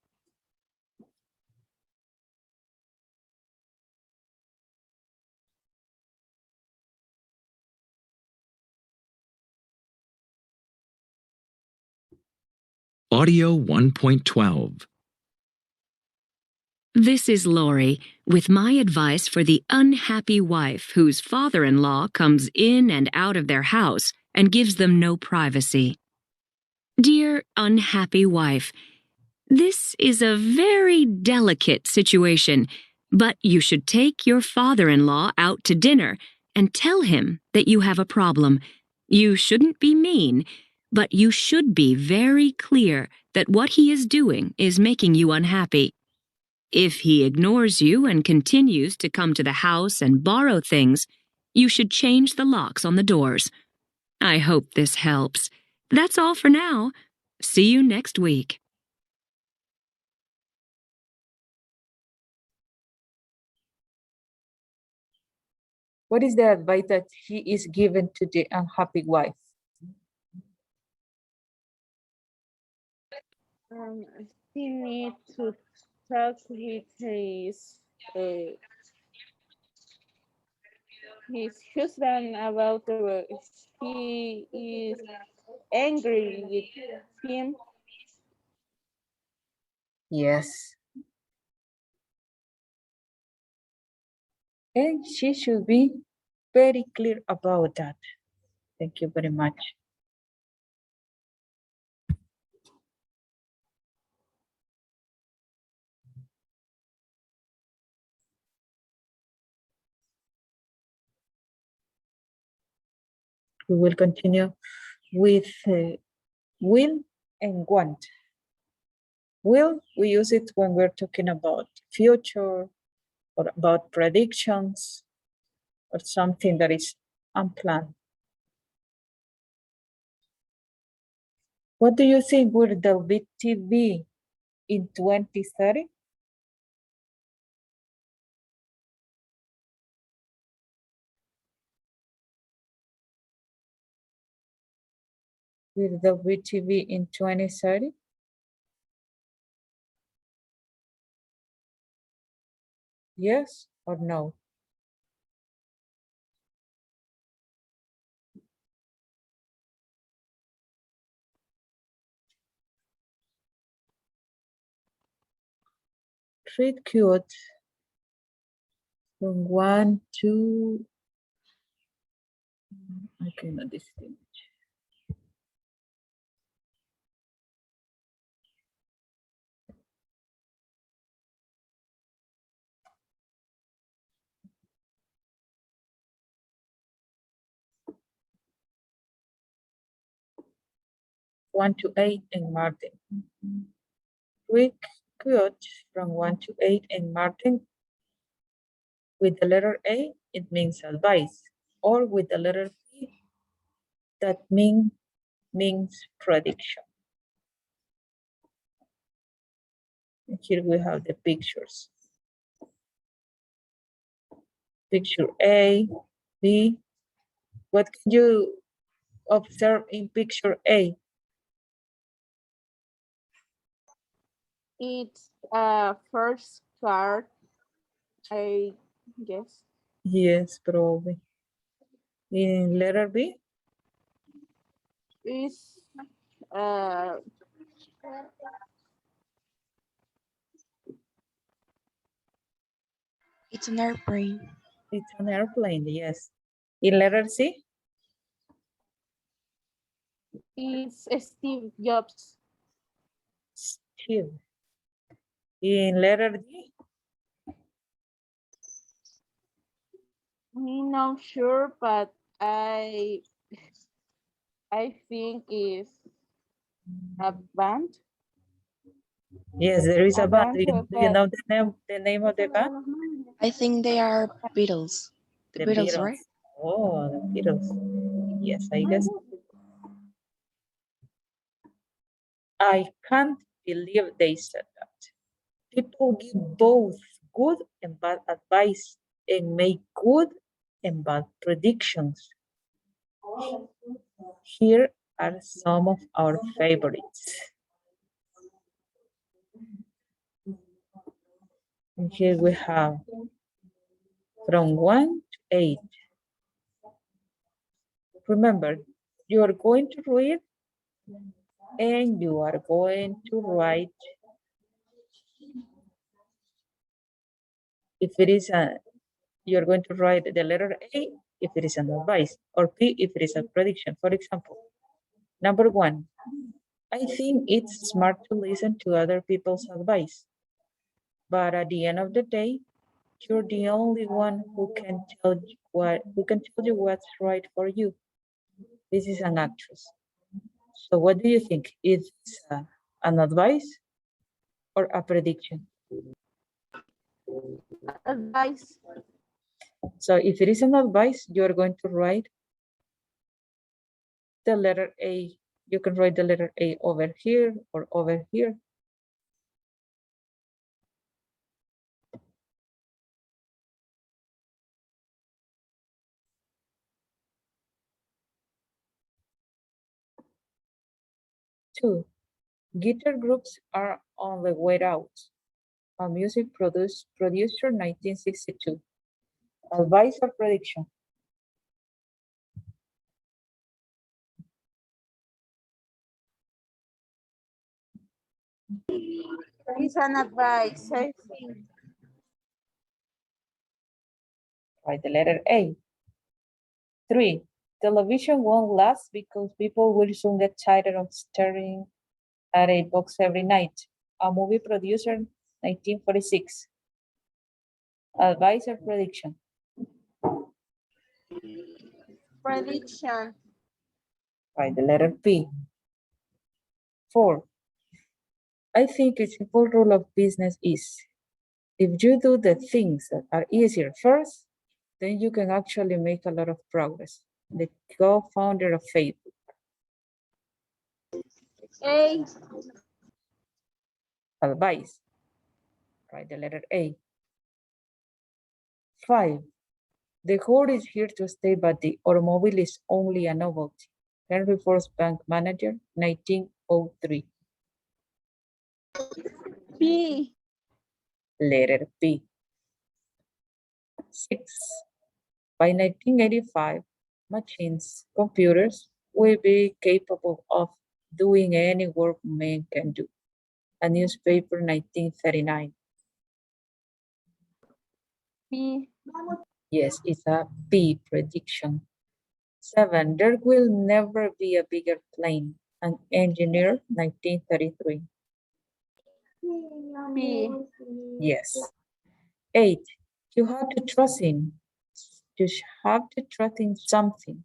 Audio 1.12. This is Lori with my advice for the unhappy wife whose father-in-law comes in and out of their house and gives them no privacy. Dear unhappy wife, this is a very delicate situation, but you should take your father-in-law out to dinner and tell him that you have a problem. You shouldn't be mean, but you should be very clear that what he is doing is making you unhappy. If he ignores you and continues to come to the house and borrow things, you should change the locks on the doors. I hope this helps. That's all for now. See you next week. What is the advice that he is given to the unhappy wife? He needs to talk with his husband about he is angry with him. Yes. And she should be very clear about that. Thank you very much. We will continue with will and want. Will, we use it when we're talking about future or about predictions or something that is unplanned. What do you think will the TV in 2030? Will the WTV in 2030? Yes or no? Treat cute from 1 to, I cannot distinguish. One to 8 in Martin. Quick quote from 1 to 8 in Martin. With the letter A, it means advice, or with the letter P, that means prediction. And here we have the pictures. Picture A, B. What can you observe in picture A? It's a first card, I guess. Yes, probably. In letter B? It's It's an airplane. It's an airplane, yes. In letter C? it's Steve Jobs. Steve. In letter D? I'm not sure, but I think it's a band. Yes, there is a band. Do you band. know the name of the band? I think they are Beatles. The Beatles, right? Oh, the Beatles. Yes, I guess. I can't believe they said that. People give both good and bad advice and make good and bad predictions. Here are some of our favorites. And here we have from 1 to 8. Remember, you are going to read and you are going to write. If it is you're going to write the letter A if it is an advice, or P if it is a prediction. For example, number 1, I think it's smart to listen to other people's advice. But at the end of the day, you're the only one who can tell you what's right for you. This is an actress. So what do you think? Is an advice or a prediction? Advice. So if it is an advice, you're going to write the letter A. You can write the letter A over here or over here. Two, guitar groups are on the way out. A music producer, 1962. Advice or prediction? It's an advice, I think. Write the letter A. 3, television won't last because people will soon get tired of staring at a box every night. A movie producer, 1946. Advice or prediction? Prediction. Write the letter P. 4, I think a simple rule of business is, if you do the things that are easier first, then you can actually make a lot of progress. The co-founder of Facebook. A. Advice. Write the letter A. 5, the core is here to stay, but the automobile is only a novelty. Henry Ford's bank manager, 1903. B. Letter B. 6. By 1985, machines, computers, will be capable of doing any work man can do. A newspaper, 1939. B. Yes, it's a B prediction. 7. There will never be a bigger plane. An engineer, 1933. B. Yes. 8. You have to trust in. You have to trust in something.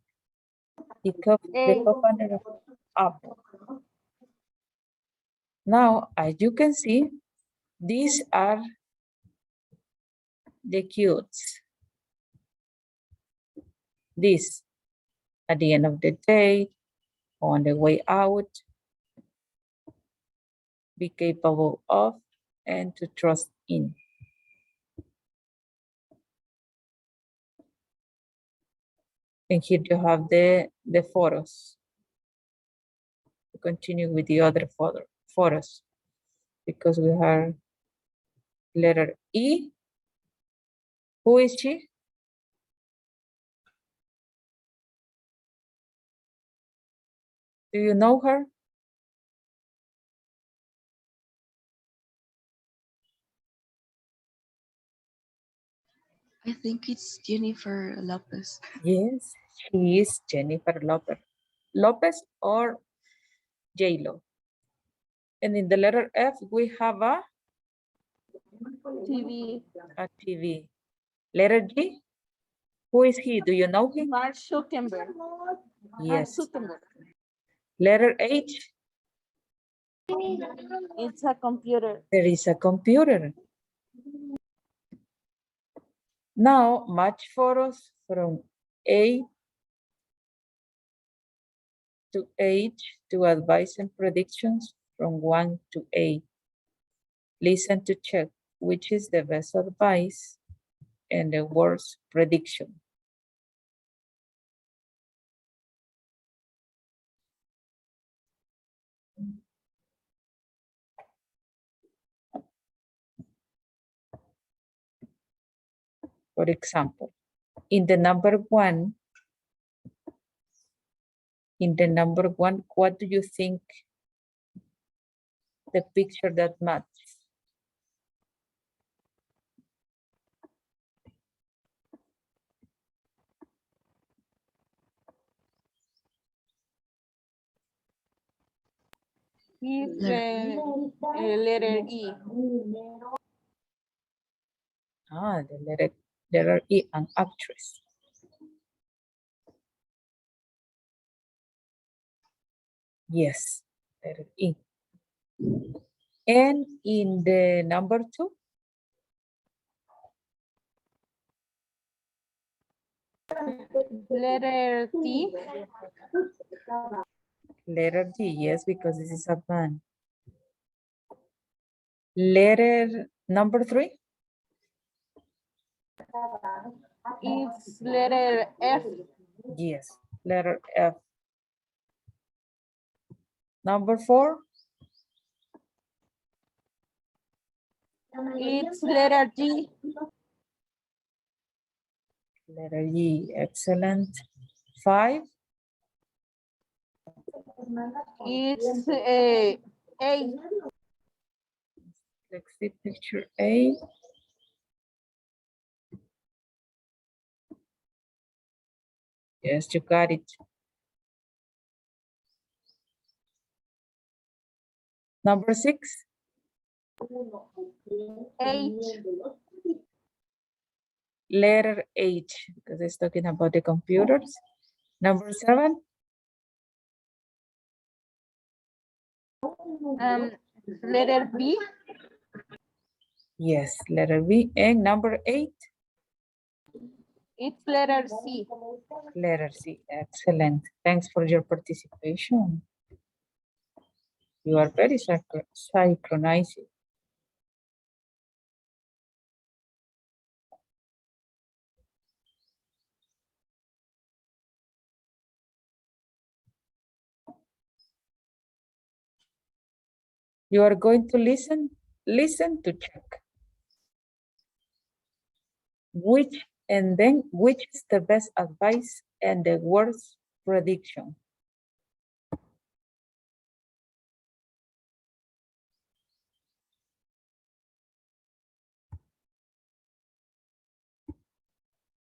The covenant of up. Now, as you can see, these are the cues. This, at the end of the day, on the way out, be capable of, and to trust in. And here you have the photos. To continue with the other photos, because we have letter E. Who is she? Do you know her? I think it's Jennifer Lopez. Yes, she is Jennifer Lopez. Lopez or J-Lo. And in the letter F, we have a TV. A TV. Letter G, who is he? Do you know him? Mark Zuckerberg. Yes. Mark Zuckerberg. Letter H, It's a computer. there is a computer. Now, match photos from A to H to advice and predictions from 1 to 8. Listen to check which is the best advice and the worst prediction. For example, in the number one, what do you think the picture that matches? It's letter E. The letter E, an actress. Yes, letter E. And in the number 2? Letter D. Letter D, yes, because this is a man. Letter number 3? It's letter F. Yes, letter F. Number 4? It's letter G. Letter G, excellent. 5? It's A. Let's see picture A. Yes, you got it. Number 6? H. Letter H, because it's talking about the computers. Number 7? Letter B. Yes, letter B. And number 8? It's letter C. Letter C, excellent. Thanks for your participation. You are very synchronized. You are going to listen to check. Which is the best advice and the worst prediction?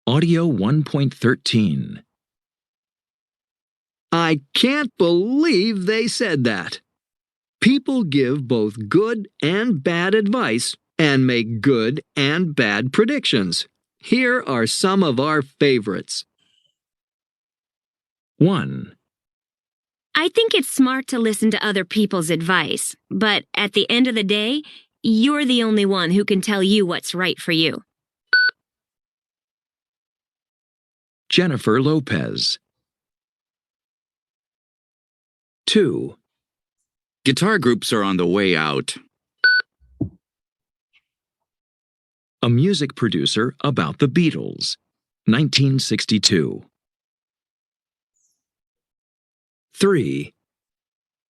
Audio 1.13. I can't believe they said that. People give both good and bad advice and make good and bad predictions. Here are some of our favorites. 1. I think it's smart to listen to other people's advice, but at the end of the day, you're the only one who can tell you what's right for you. Jennifer Lopez. 2. Guitar groups are on the way out. A music producer about the Beatles. 1962. 3.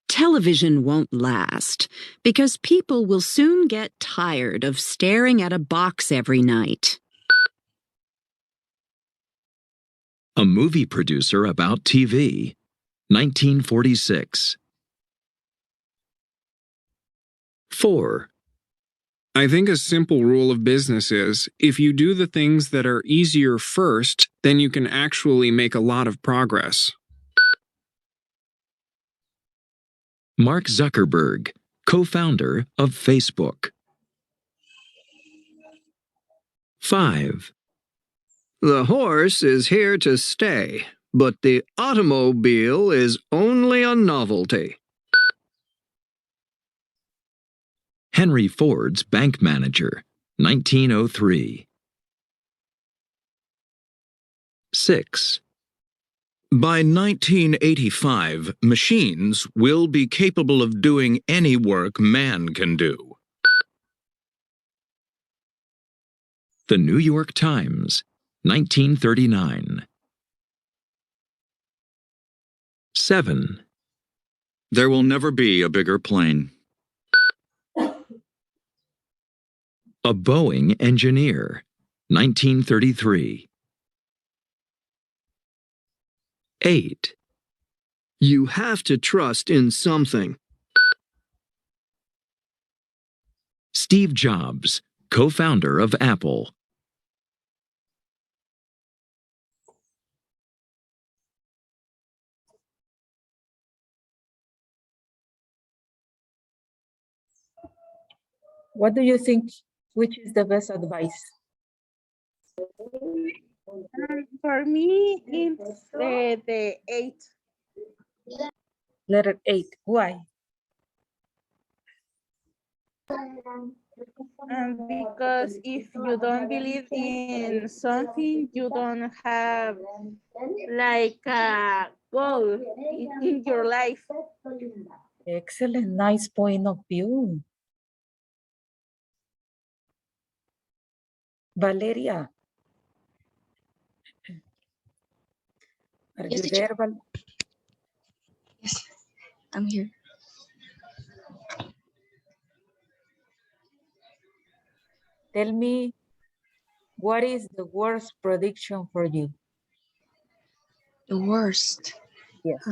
Television won't last because people will soon get tired of staring at a box every night. A movie producer about TV. 1946. 4. I think a simple rule of business is, if you do the things that are easier first, then you can actually make a lot of progress. Mark Zuckerberg, co-founder of Facebook. 5. The horse is here to stay, but the automobile is only a novelty. Henry Ford's bank manager, 1903. 6. By 1985, machines will be capable of doing any work man can do. The New York Times, 1939. 7. There will never be a bigger plane. A Boeing engineer, 1933. 8. You have to trust in something. Steve Jobs, co-founder of Apple. What do you think? Which is the best advice? For me, it's the 8. Letter 8. Why? Because if you don't believe in something, you don't have like a goal in your life. Excellent. Nice point of view. Valeria. Are Yes, you teacher. there, Yes, I'm here. Tell me, what is the worst prediction for you? The worst. Yes.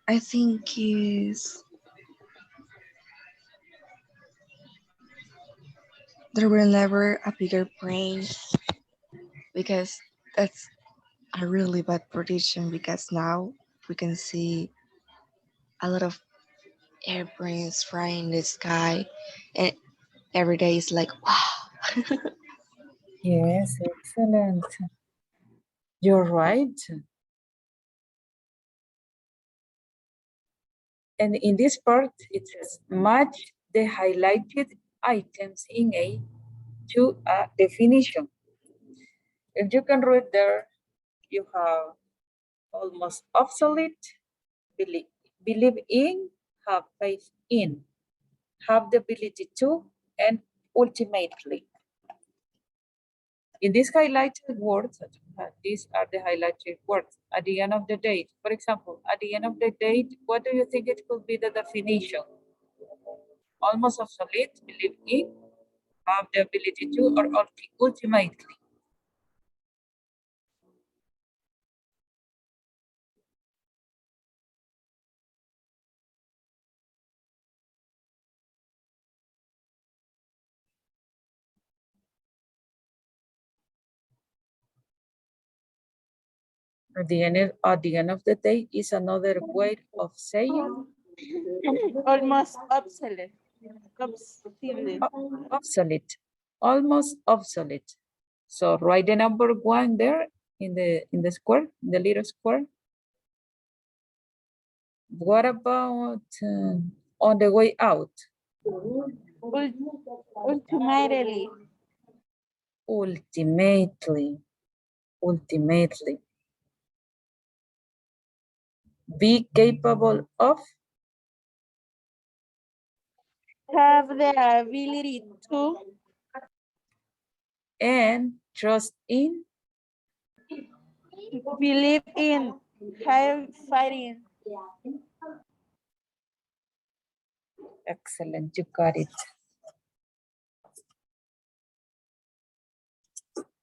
I think is there will never a bigger brain, because that's a really bad prediction, because now we can see a lot of airplanes flying in the sky, and every day is like, wow. Yes, excellent. You're right. And in this part, it says, match the highlighted items in A to a definition. If you can read there, you have almost obsolete, believe in, have faith in, have the ability to, and ultimately. In these highlighted words, these are the highlighted words. At the end of the day, for example, at the end of the day, what do you think it could be the definition? Almost obsolete, believe in, have the ability to, or ultimately. At the end of the day is another way of saying Almost obsolete. Obsolete. Obsolete, almost obsolete. So write the number 1 there in the square, the little square. What about on the way out? Ultimately. Ultimately. Be capable of. Have the ability to. And trust in. Believe in. Have fighting. Excellent, you got it.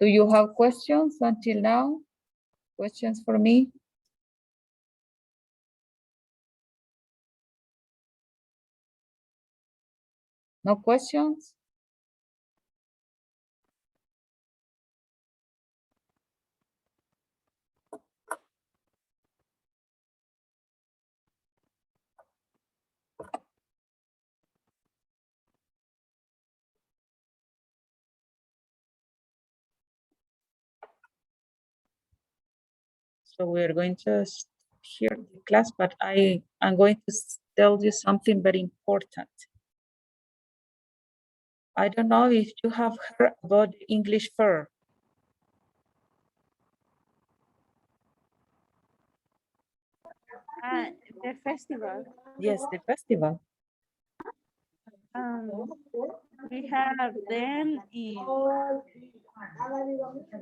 Do you have questions until now? Questions for me? No questions? So we're going to hear the class, but I'm going to tell you something very important. I don't know if you have heard about the English fair. The festival. Yes, the festival. We have them in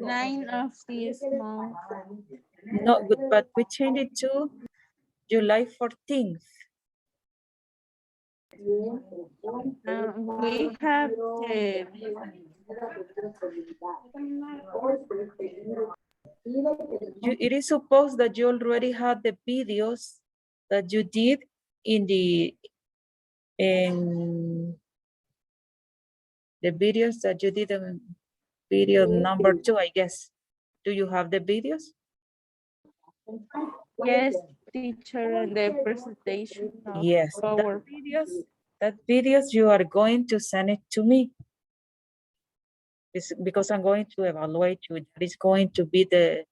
9 of this month. No, but we changed it to July 14th. We have the It is supposed that you already had the videos that you did in the videos that you did in video number 2, I guess. Do you have the videos? Yes, teacher, and the presentation of Yes, our that videos you are going to send it to me. It's because I'm going to evaluate you. That is going to be the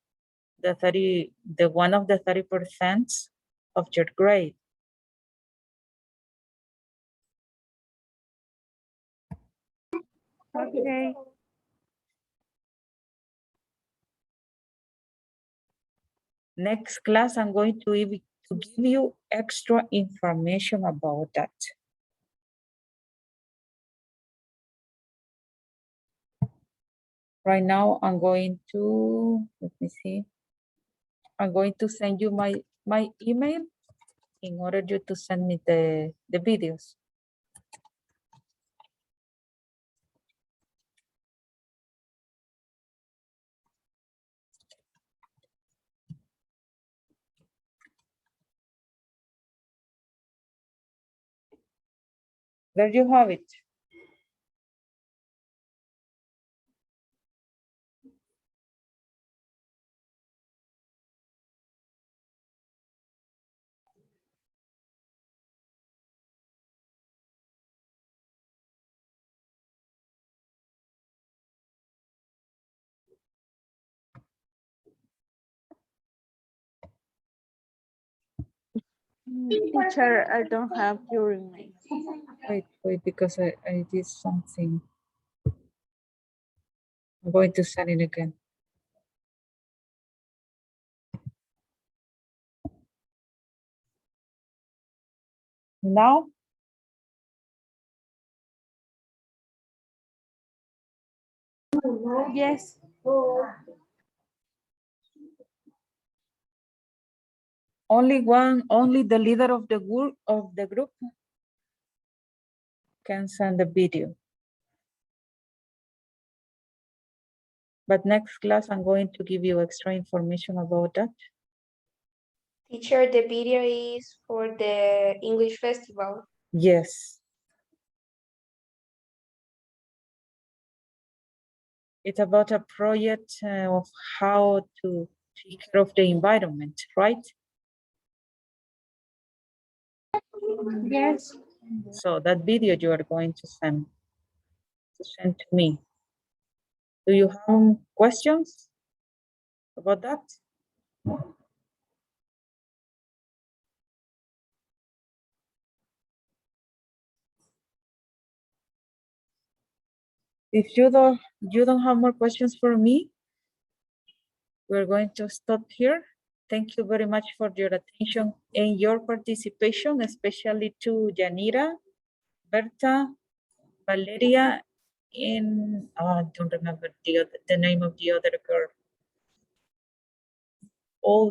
one of the 30% of your grade. Okay. Next class, I'm going to give you extra information about that. Right now, I'm going to, let me see. I'm going to send you my email in order you to send me the videos. There you have it. Teacher, I don't have your email. Wait, because I did something. I'm going to send it again. Now? Yes. Only the leader of the group can send the video. But next class, I'm going to give you extra information about that. Teacher, the video is for the English festival. Yes. It's about a project of how to take care of the environment, right? Yes. So that video you are going to send to me. Do you have questions about that? If you don't have more questions for me, we're going to stop here. Thank you very much for your attention and your participation, especially to Yanira, Berta, Valeria, and I don't remember the name of the other girl. All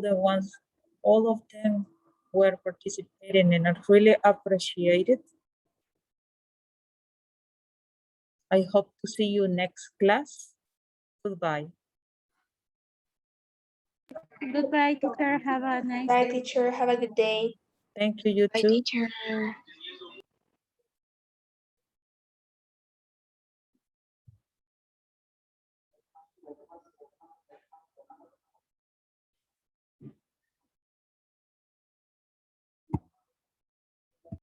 of them were participating and I really appreciate it. I hope to see you next class. Goodbye. Goodbye, teacher. Have a nice Bye, day. teacher. Have a good day. Thank you, you Bye, too. teacher.